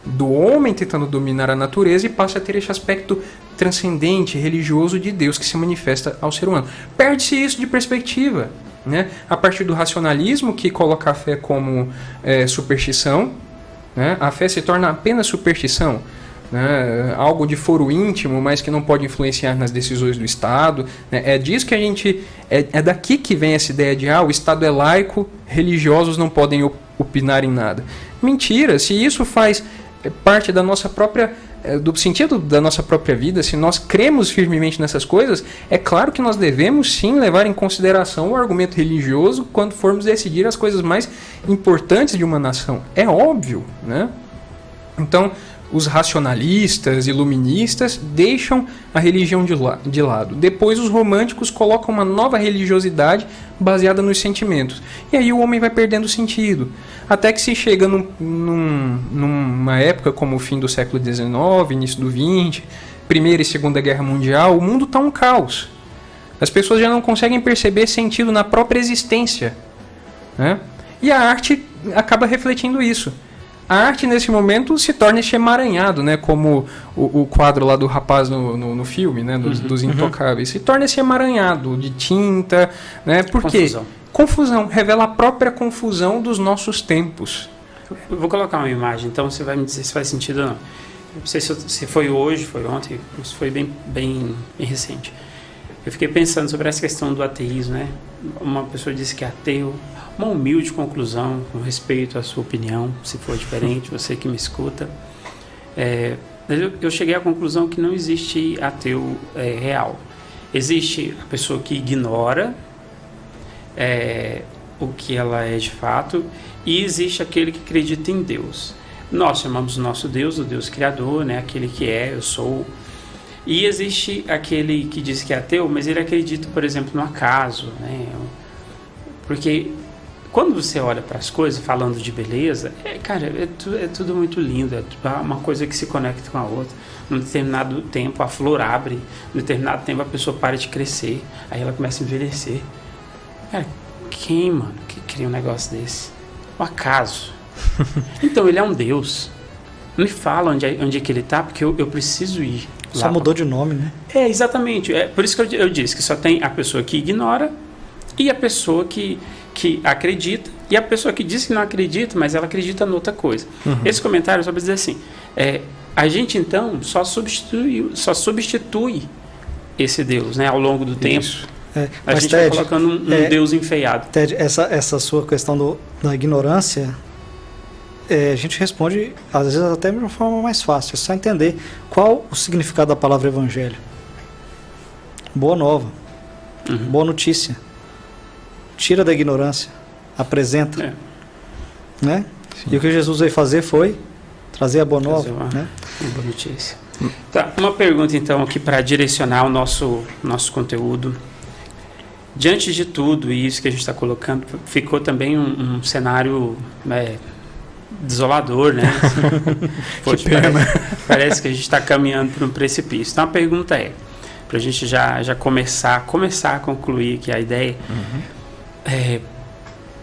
Speaker 4: do homem tentando dominar a natureza e passa a ter esse aspecto transcendente, religioso de Deus que se manifesta ao ser humano. Perde-se isso de perspectiva, né? A partir do racionalismo, que coloca a fé como superstição, né? A fé se torna apenas superstição, né? Algo de foro íntimo, mas que não pode influenciar nas decisões do Estado, né? É disso que a gente... É daqui que vem essa ideia de o Estado é laico, religiosos não podem opinar em nada. Mentira, se isso faz parte da nossa própria... do sentido da nossa própria vida, se nós cremos firmemente nessas coisas, é claro que nós devemos sim levar em consideração o argumento religioso quando formos decidir as coisas mais importantes de uma nação. É óbvio, né? Então, os racionalistas, iluministas, deixam a religião de lado. Depois, os românticos colocam uma nova religiosidade baseada nos sentimentos. E aí o homem vai perdendo sentido. Até que se chega numa época como o fim do século XIX, início do XX, Primeira e Segunda Guerra Mundial, o mundo está um caos. As pessoas já não conseguem perceber sentido na própria existência, né? E a arte acaba refletindo isso. A arte, nesse momento, se torna esse emaranhado, né? Como o quadro lá do rapaz no filme, né? Dos Intocáveis. Se torna esse emaranhado de tinta, né? Por quê? Confusão. Revela a própria confusão dos nossos tempos.
Speaker 2: Eu vou colocar uma imagem, então você vai me dizer se faz sentido ou não. Não sei se foi hoje, foi ontem, mas foi bem recente. Eu fiquei pensando sobre essa questão do ateísmo, né? Uma pessoa disse que é ateu. Uma humilde conclusão, com respeito à sua opinião, se for diferente, você que me escuta. Eu cheguei à conclusão que não existe ateu real. Existe a pessoa que ignora o que ela é de fato, e existe aquele que acredita em Deus. Nós chamamos o nosso Deus, o Deus Criador, né? Aquele que eu sou. E existe aquele que diz que é ateu, mas ele acredita, por exemplo, no acaso, né? Porque quando você olha para as coisas, falando de beleza, é tudo muito lindo, é uma coisa que se conecta com a outra. Num determinado tempo a flor abre, num determinado tempo a pessoa para de crescer, aí ela começa a envelhecer. Cara, quem, mano, que cria um negócio desse? O acaso. Então, ele é um Deus. Me fala onde é que ele está, porque eu preciso ir lá.
Speaker 3: Só mudou de nome, né?
Speaker 2: Exatamente. É por isso que eu disse que só tem a pessoa que ignora e a pessoa que acredita e a pessoa que diz que não acredita, mas ela acredita em outra coisa. Esse comentário só para dizer assim, a gente então só substitui esse Deus, né, ao longo do tempo. A gente vai colocando um Deus enfeiado.
Speaker 3: Ted, essa sua questão da ignorância, a gente responde, às vezes, até de uma forma mais fácil. É só entender qual o significado da palavra evangelho. Boa nova. Boa notícia. Tira da ignorância. Apresenta. Né? E o que Jesus veio fazer foi trazer a boa nova. Né?
Speaker 2: Uma boa notícia. Tá, uma pergunta, então, aqui para direcionar o nosso conteúdo. Diante de tudo isso que a gente está colocando, ficou também um cenário desolador, né? Poxa, parece que a gente está caminhando para um precipício. Então a pergunta para a gente já começar a concluir aqui a ideia.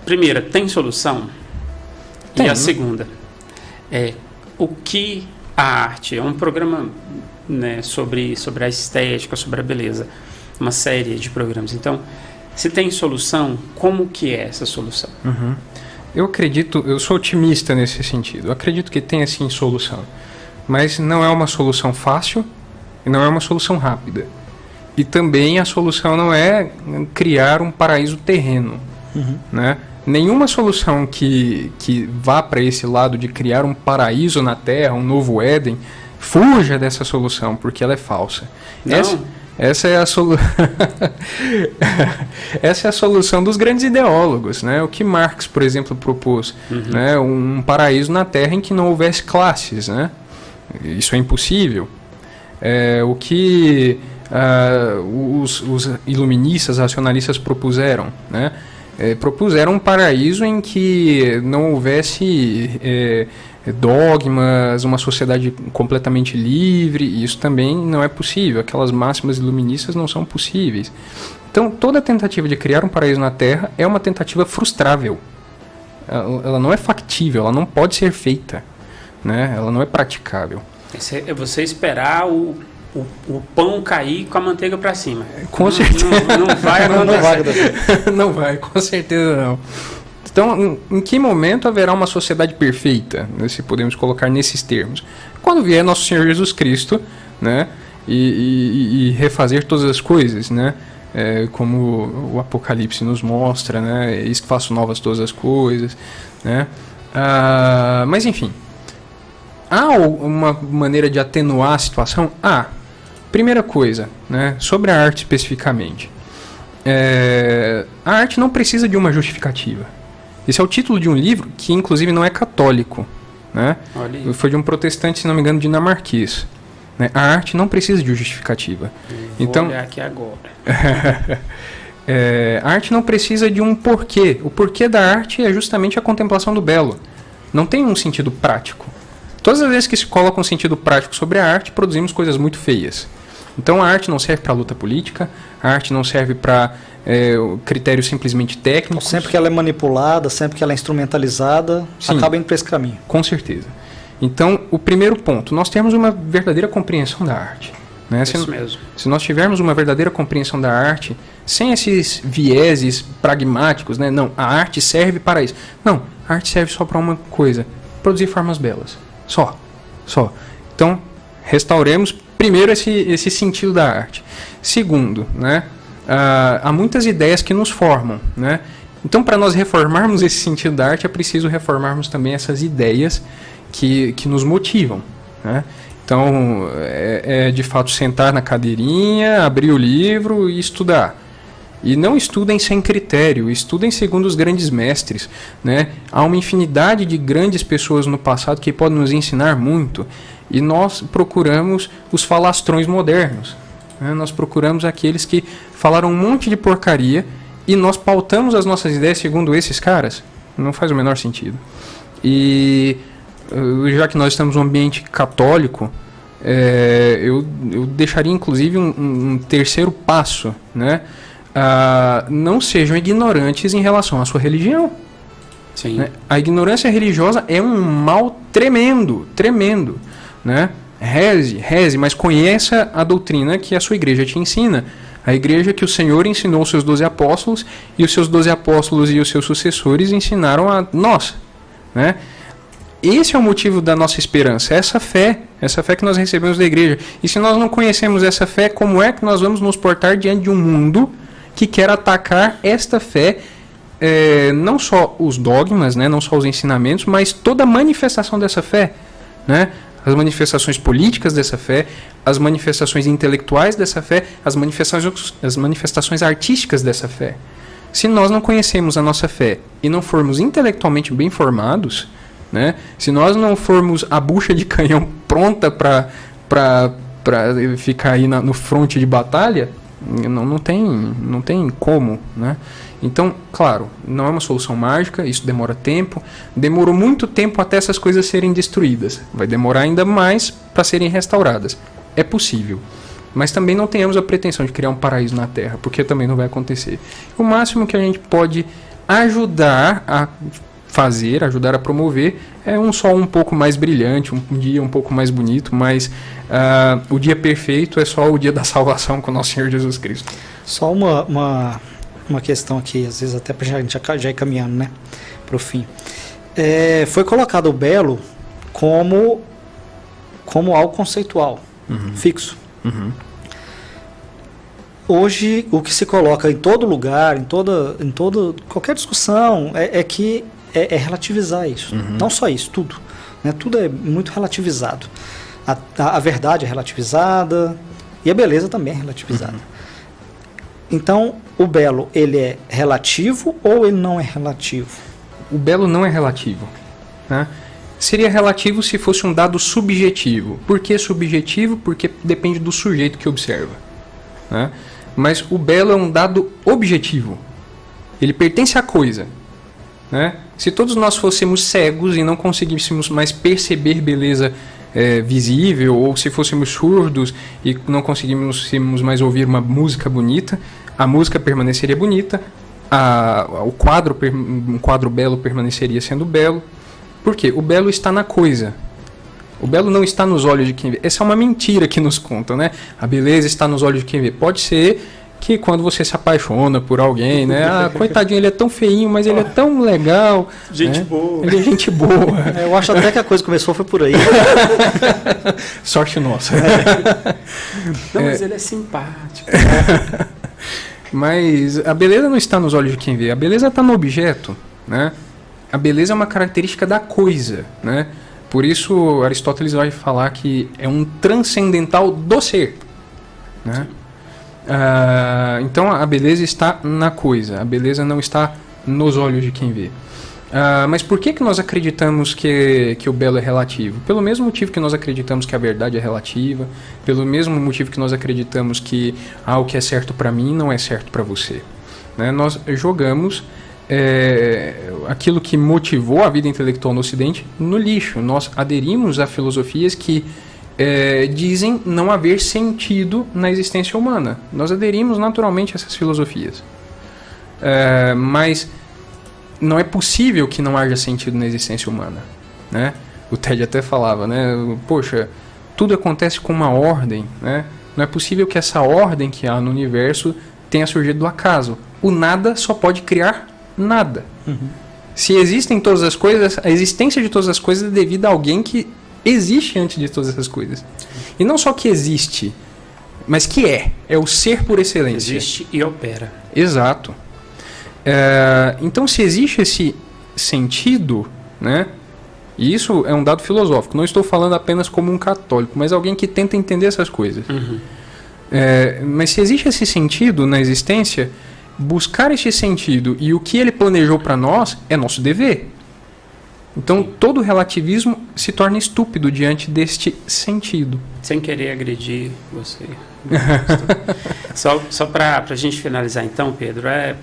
Speaker 2: Primeira, tem solução?
Speaker 3: Tem.
Speaker 2: E a segunda, o que a arte? É um programa, né, sobre a estética, sobre a beleza, uma série de programas. Então, se tem solução, como que é essa solução?
Speaker 4: Eu acredito, eu sou otimista nesse sentido. Eu acredito que tem sim solução, mas não é uma solução fácil e não é uma solução rápida. E também a solução não é criar um paraíso terreno, né? Nenhuma solução que vá para esse lado de criar um paraíso na Terra, um novo Éden, fuja dessa solução, porque ela é falsa. Essa é a essa é a solução dos grandes ideólogos, né? O que Marx, por exemplo, propôs, né? Um paraíso na Terra em que não houvesse classes, né? Isso é impossível. O que os iluministas, racionalistas propuseram, né? Propuseram um paraíso em que não houvesse dogmas, uma sociedade completamente livre, e isso também não é possível. Aquelas máximas iluministas não são possíveis. Então, toda tentativa de criar um paraíso na Terra é uma tentativa frustrável. Ela não é factível, ela não pode ser feita, né? Ela não é praticável.
Speaker 2: É você esperar o pão cair com a manteiga para cima.
Speaker 4: Com certeza.
Speaker 2: Não vai acontecer.
Speaker 4: Não vai, com certeza não. Então, em que momento haverá uma sociedade perfeita, né, se podemos colocar nesses termos? Quando vier nosso Senhor Jesus Cristo, né, e refazer todas as coisas, né, como o Apocalipse nos mostra, né, eis que faço novas todas as coisas, né. Mas enfim, há uma maneira de atenuar a situação? Primeira coisa, né, sobre a arte especificamente. A arte não precisa de uma justificativa. Esse é o título de um livro que, inclusive, não é católico, né? Foi de um protestante, se não me engano, dinamarquês. Né? A arte não precisa de justificativa.
Speaker 2: Vou olhar aqui agora.
Speaker 4: A arte não precisa de um porquê. O porquê da arte é justamente a contemplação do belo. Não tem um sentido prático. Todas as vezes que se coloca um sentido prático sobre a arte, produzimos coisas muito feias. Então a arte não serve para luta política, a arte não serve para critérios simplesmente técnicos.
Speaker 3: Sempre que ela é manipulada, sempre que ela é instrumentalizada, sim, acaba indo para esse caminho.
Speaker 4: Com certeza. Então, o primeiro ponto, nós temos uma verdadeira compreensão da arte. Né?
Speaker 2: Isso mesmo.
Speaker 4: Se nós tivermos uma verdadeira compreensão da arte, sem esses vieses pragmáticos, né? Não, a arte serve para isso. Não, a arte serve só para uma coisa, produzir formas belas. Só. Então, restauremos primeiro esse sentido da arte. Segundo, né? Há muitas ideias que nos formam, né? Então, para nós reformarmos esse sentido da arte, é preciso reformarmos também essas ideias que nos motivam, né? Então, de fato sentar na cadeirinha, abrir o livro e estudar. E não estudem sem critério, estudem segundo os grandes mestres, né? Há uma infinidade de grandes pessoas no passado que podem nos ensinar muito, e nós procuramos os falastrões modernos. Nós procuramos aqueles que falaram um monte de porcaria e nós pautamos as nossas ideias segundo esses caras. Não faz o menor sentido. E já que nós estamos num ambiente católico, eu deixaria inclusive um terceiro passo, né? Não sejam ignorantes em relação à sua religião.
Speaker 2: Sim.
Speaker 4: Né? A ignorância religiosa é um mal tremendo, tremendo. Né? Reze, mas conheça a doutrina que a sua igreja te ensina. A igreja que o Senhor ensinou aos seus 12 apóstolos, e os seus 12 apóstolos e os seus sucessores ensinaram a nós. Né? Esse é o motivo da nossa esperança, essa fé que nós recebemos da igreja. E se nós não conhecemos essa fé, como é que nós vamos nos portar diante de um mundo que quer atacar esta fé, não só os dogmas, né, não só os ensinamentos, mas toda a manifestação dessa fé, né? As manifestações políticas dessa fé, as manifestações intelectuais dessa fé, as manifestações artísticas dessa fé. Se nós não conhecemos a nossa fé e não formos intelectualmente bem formados, né, se nós não formos a bucha de canhão pronta para ficar aí no fronte de batalha, não tem como, né? Então, claro, não é uma solução mágica, isso demora tempo. Demorou muito tempo até essas coisas serem destruídas. Vai demorar ainda mais para serem restauradas. É possível. Mas também não tenhamos a pretensão de criar um paraíso na Terra, porque também não vai acontecer. O máximo que a gente pode ajudar a fazer, ajudar a promover, é um sol um pouco mais brilhante, um dia um pouco mais bonito, mas o dia perfeito é só o dia da salvação com o nosso Senhor Jesus Cristo.
Speaker 3: Só uma questão aqui, às vezes até para a gente já ir caminhando, né, para o fim. Foi colocado o belo como algo conceitual, fixo. Hoje, o que se coloca em todo lugar, em toda qualquer discussão, é que é relativizar isso. Não só isso, tudo. Né? Tudo é muito relativizado. A verdade é relativizada e a beleza também é relativizada. Então, o belo, ele é relativo ou ele não é relativo?
Speaker 4: O belo não é relativo. Né? Seria relativo se fosse um dado subjetivo. Por que subjetivo? Porque depende do sujeito que observa. Né? Mas o belo é um dado objetivo. Ele pertence à coisa. Né? Se todos nós fôssemos cegos e não conseguíssemos mais perceber beleza visível, ou se fôssemos surdos e não conseguíssemos mais ouvir uma música bonita, a música permaneceria bonita, um quadro belo permaneceria sendo belo. Por quê? O belo está na coisa. O belo não está nos olhos de quem vê. Essa é uma mentira que nos contam, né? A beleza está nos olhos de quem vê. Pode ser que quando você se apaixona por alguém, né? Coitadinho, ele é tão feinho, mas ele é tão legal.
Speaker 2: Gente
Speaker 4: né?
Speaker 2: boa.
Speaker 4: Ele é gente boa.
Speaker 3: Eu acho até que a coisa começou foi por aí.
Speaker 4: Sorte nossa.
Speaker 2: Não, mas ele é simpático.
Speaker 4: Mas a beleza não está nos olhos de quem vê. A beleza está no objeto, né? A beleza é uma característica da coisa, né? Por isso Aristóteles vai falar que é um transcendental do ser, né? Então a beleza está na coisa, a beleza não está nos olhos de quem vê. Mas por que nós acreditamos que o belo é relativo? Pelo mesmo motivo que nós acreditamos que a verdade é relativa, pelo mesmo motivo que nós acreditamos que o que é certo para mim não é certo para você. Né? Nós jogamos aquilo que motivou a vida intelectual no Ocidente no lixo. Nós aderimos a filosofias que dizem não haver sentido na existência humana. Nós aderimos naturalmente a essas filosofias. Mas não é possível que não haja sentido na existência humana, né? O Ted até falava, né? Poxa, tudo acontece com uma ordem, né? Não é possível que essa ordem que há no universo tenha surgido do acaso. O nada só pode criar nada. Se existem todas as coisas, a existência de todas as coisas é devido a alguém que existe antes de todas essas coisas. E não só que existe, mas que é o ser por excelência.
Speaker 2: Existe e opera.
Speaker 4: Exato. Então, se existe esse sentido, né? E isso é um dado filosófico. Não estou falando apenas como um católico, mas alguém que tenta entender essas coisas. Mas se existe esse sentido na existência, buscar esse sentido e o que ele planejou para nós é nosso dever. Então, todo relativismo se torna estúpido diante deste sentido.
Speaker 2: Sem querer agredir você. Só para a gente finalizar então, Pedro, é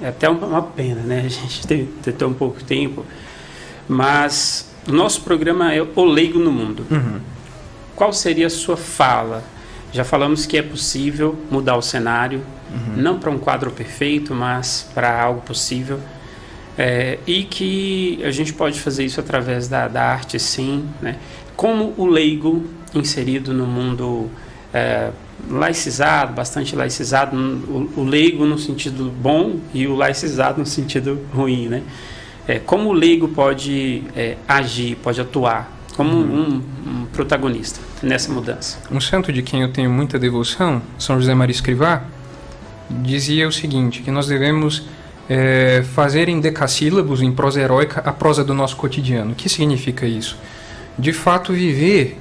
Speaker 2: até uma pena, né? A gente tem tão pouco tempo, mas o nosso programa é O Leigo no Mundo. Qual seria a sua fala? Já falamos que é possível mudar o cenário, não para um quadro perfeito, mas para algo possível. e que a gente pode fazer isso através da arte, sim, né? Como o leigo inserido no mundo laicizado, bastante laicizado, o leigo no sentido bom e o laicizado no sentido ruim, né? Como o leigo pode agir, pode atuar como um protagonista nessa mudança.
Speaker 4: Um santo de quem eu tenho muita devoção, São José Maria Escrivá, dizia o seguinte, que nós devemos fazer em decassílabos, em prosa heróica, a prosa do nosso cotidiano. O que significa isso? De fato, viver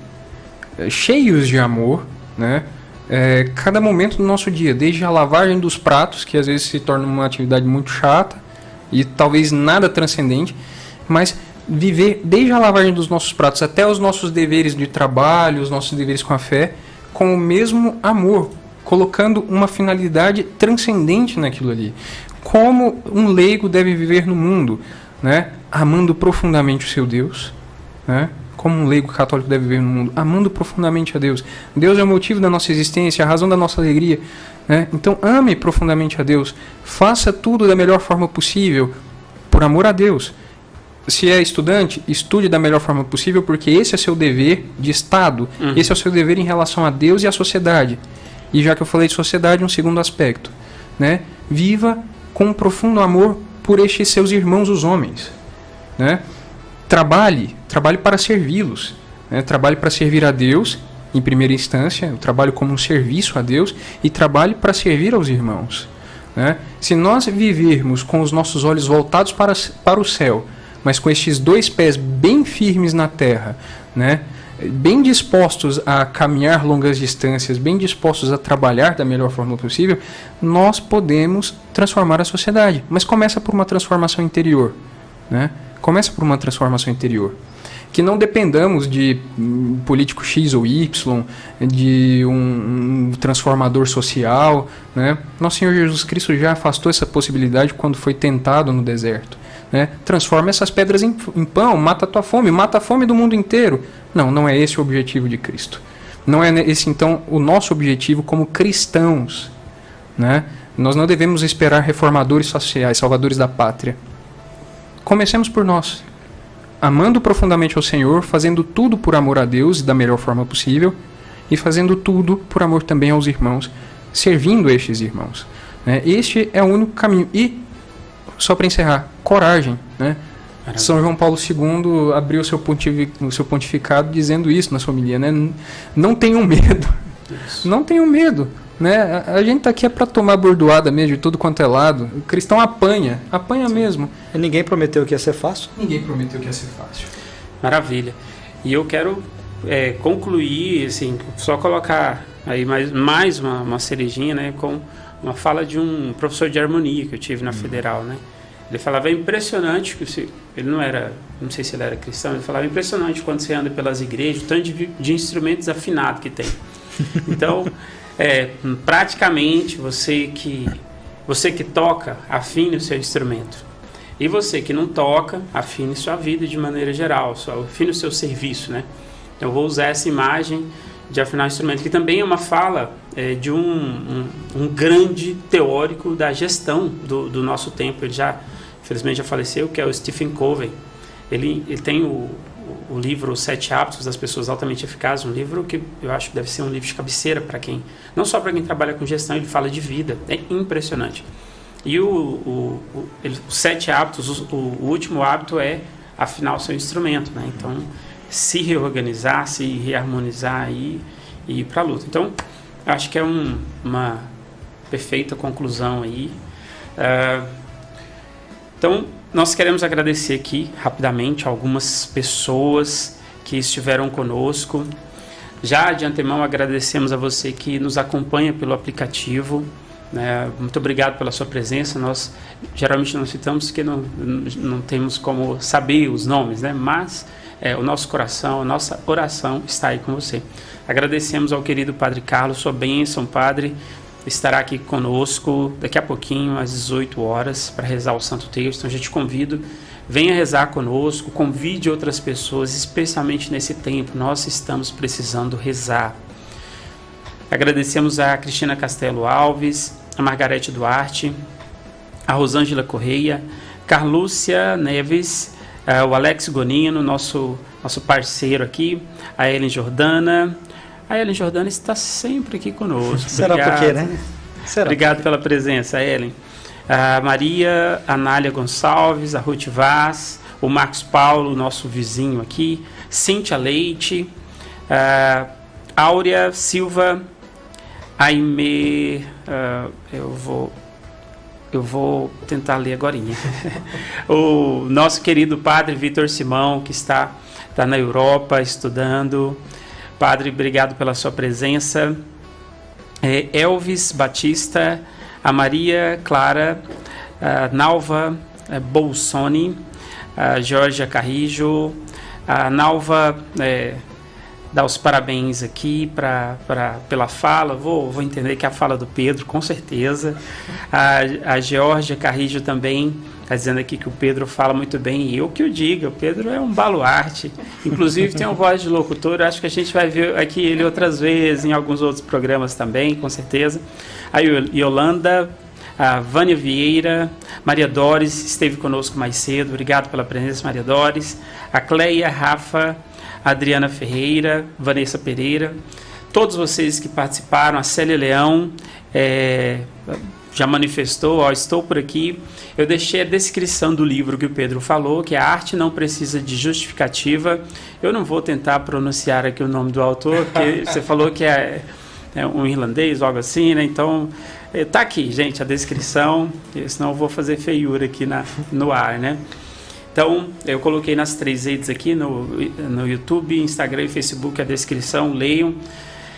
Speaker 4: cheios de amor, né? Cada momento do nosso dia, desde a lavagem dos pratos, que às vezes se torna uma atividade muito chata e talvez nada transcendente, mas viver desde a lavagem dos nossos pratos até os nossos deveres de trabalho, os nossos deveres com a fé, com o mesmo amor, colocando uma finalidade transcendente naquilo ali. Como um leigo deve viver no mundo, né? Amando profundamente o seu Deus, né? Como um leigo católico deve viver no mundo, amando profundamente a Deus. Deus é o motivo da nossa existência, a razão da nossa alegria, né? Então ame profundamente a Deus, faça tudo da melhor forma possível, por amor a Deus. Se é estudante, estude da melhor forma possível, porque esse é seu dever de Estado, esse é o seu dever em relação a Deus e à sociedade. E já que eu falei de sociedade, um segundo aspecto, né? Viva com um profundo amor por estes seus irmãos, os homens, né? Trabalhe para servi-los, né? Trabalhe para servir a Deus, em primeira instância, o trabalho como um serviço a Deus, e trabalhe para servir aos irmãos, né? Se nós vivermos com os nossos olhos voltados para o céu, mas com estes dois pés bem firmes na terra, né? Bem dispostos a caminhar longas distâncias, bem dispostos a trabalhar da melhor forma possível, nós podemos transformar a sociedade. Mas começa por uma transformação interior, né? Começa por uma transformação interior. Que não dependamos de político X ou Y, de um transformador social, né? Nosso Senhor Jesus Cristo já afastou essa possibilidade quando foi tentado no deserto, né? Transforma essas pedras em pão, mata a tua fome, mata a fome do mundo inteiro. Não é esse o objetivo de Cristo. Não é esse, então, o nosso objetivo como cristãos, né? Nós não devemos esperar reformadores sociais, salvadores da pátria. Comecemos por nós, amando profundamente ao Senhor, fazendo tudo por amor a Deus e da melhor forma possível, e fazendo tudo por amor também aos irmãos, servindo estes irmãos, né? Este é o único caminho. E, só para encerrar, coragem, né? São João Paulo II abriu o seu pontificado dizendo isso na sua homilia, né? Não tenham medo. Isso. Não tenham medo, né? A gente está aqui para tomar bordoada mesmo de tudo quanto é lado. O cristão apanha Sim. mesmo.
Speaker 3: E ninguém prometeu que ia ser fácil?
Speaker 4: Ninguém prometeu que ia ser fácil.
Speaker 2: Maravilha. E eu quero concluir, assim, só colocar aí mais uma cerejinha, né? Com uma fala de um professor de harmonia que eu tive na Federal, né? Ele falava, é impressionante, que ele não sei se ele era cristão, ele falava, é impressionante quando você anda pelas igrejas, o tanto de instrumentos afinados que tem. Então, praticamente, você que toca, afine o seu instrumento. E você que não toca, afine sua vida de maneira geral, afine o seu serviço, né? Eu vou usar essa imagem de afinar o instrumento, que também é uma fala de um grande teórico da gestão do nosso tempo. Ele infelizmente já faleceu, que é o Stephen Covey. Ele tem o livro Os 7 Hábitos das Pessoas Altamente Eficazes, um livro que eu acho que deve ser um livro de cabeceira para quem, não só para quem trabalha com gestão, ele fala de vida, é impressionante. E os 7 hábitos, o último hábito é afinar o seu instrumento, né? Então, se reorganizar, se reharmonizar e ir para a luta. Então, acho que é uma perfeita conclusão aí. Então, nós queremos agradecer aqui, rapidamente, algumas pessoas que estiveram conosco. Já de antemão, agradecemos a você que nos acompanha pelo aplicativo, né? Muito obrigado pela sua presença. Nós geralmente não citamos porque não temos como saber os nomes, né? Mas o nosso coração, a nossa oração está aí com você. Agradecemos ao querido Padre Carlos, sua bênção, Padre, estará aqui conosco daqui a pouquinho, às 18 horas, para rezar o Santo Terço. Então, já te convido, venha rezar conosco, convide outras pessoas, especialmente nesse tempo, nós estamos precisando rezar. Agradecemos a Cristina Castelo Alves, a Margarete Duarte, a Rosângela Correia, Carlúcia Neves, o Alex Gonino, nosso parceiro aqui, a Ellen Jordana. A Ellen Jordana está sempre aqui conosco.
Speaker 3: Será por quê, né? Será?
Speaker 2: Obrigado pela presença, Ellen. A Maria Anália Gonçalves, a Ruth Vaz, o Marcos Paulo, nosso vizinho aqui, Cíntia Leite, Áurea Silva, Aimee, eu vou tentar ler agorinha. O nosso querido padre Vitor Simão, que está na Europa estudando. Padre, obrigado pela sua presença. Elvis Batista, a Maria Clara, a Nalva Bolsoni, a Georgia Carrijo, a Nalva dá os parabéns aqui pela fala. Vou entender que é a fala do Pedro, com certeza. A Georgia Carrijo também está dizendo aqui que o Pedro fala muito bem, e eu que o diga, o Pedro é um baluarte, inclusive tem uma voz de locutor, acho que a gente vai ver aqui ele outras vezes, em alguns outros programas também, com certeza. A Yolanda, a Vânia Vieira, Maria Doris esteve conosco mais cedo, obrigado pela presença, Maria Doris. A Cleia, Rafa, a Adriana Ferreira, Vanessa Pereira, todos vocês que participaram, a Célia Leão, já manifestou, estou por aqui. Eu deixei a descrição do livro que o Pedro falou, que a arte não precisa de justificativa. Eu não vou tentar pronunciar aqui o nome do autor, porque você falou que é um irlandês, algo assim, né? Então, tá aqui, gente, a descrição, senão eu vou fazer feiura aqui no ar, né? Então, eu coloquei nas 3 redes aqui, no YouTube, Instagram e Facebook, a descrição, leiam.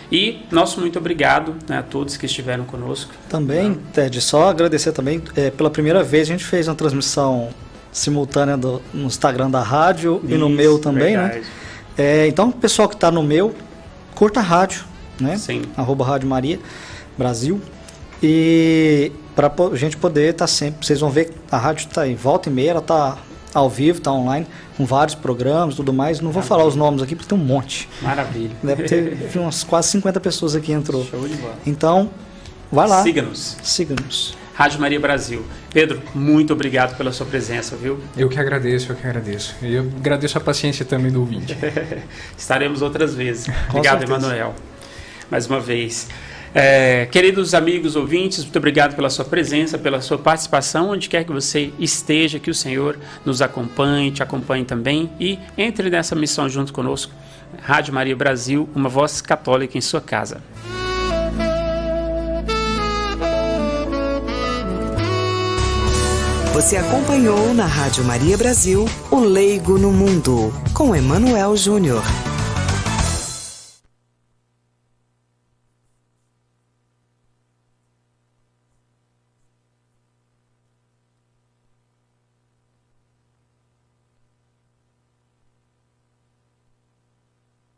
Speaker 2: E nosso muito obrigado, né, a todos que estiveram conosco.
Speaker 3: Também, Ted, só agradecer também, pela primeira vez a gente fez uma transmissão simultânea no Instagram da rádio e no meu também, verdade, né? Então, o pessoal que está no meu, curta a rádio, né?
Speaker 2: Sim.
Speaker 3: @Rádio Maria Brasil. E para a gente poder estar sempre, vocês vão ver que a rádio está aí, volta e meia, ela está ao vivo, está online, com vários programas e tudo mais. Não vou falar os nomes aqui, porque tem um monte.
Speaker 2: Maravilha.
Speaker 3: Deve ter umas quase 50 pessoas aqui entrou.
Speaker 2: Show de bola.
Speaker 3: Então, vai lá.
Speaker 2: Siga-nos. Rádio Maria Brasil. Pedro, muito obrigado pela sua presença, viu?
Speaker 4: Eu que agradeço. E eu agradeço a paciência também do ouvinte.
Speaker 2: Estaremos outras vezes. Obrigado, Emanuel. Mais uma vez. Queridos amigos ouvintes, muito obrigado pela sua presença, pela sua participação, onde quer que você esteja, que o Senhor nos acompanhe, te acompanhe também e entre nessa missão junto conosco. Rádio Maria Brasil, uma voz católica em sua casa.
Speaker 1: Você acompanhou na Rádio Maria Brasil, o Leigo no Mundo, com Emanuel Júnior.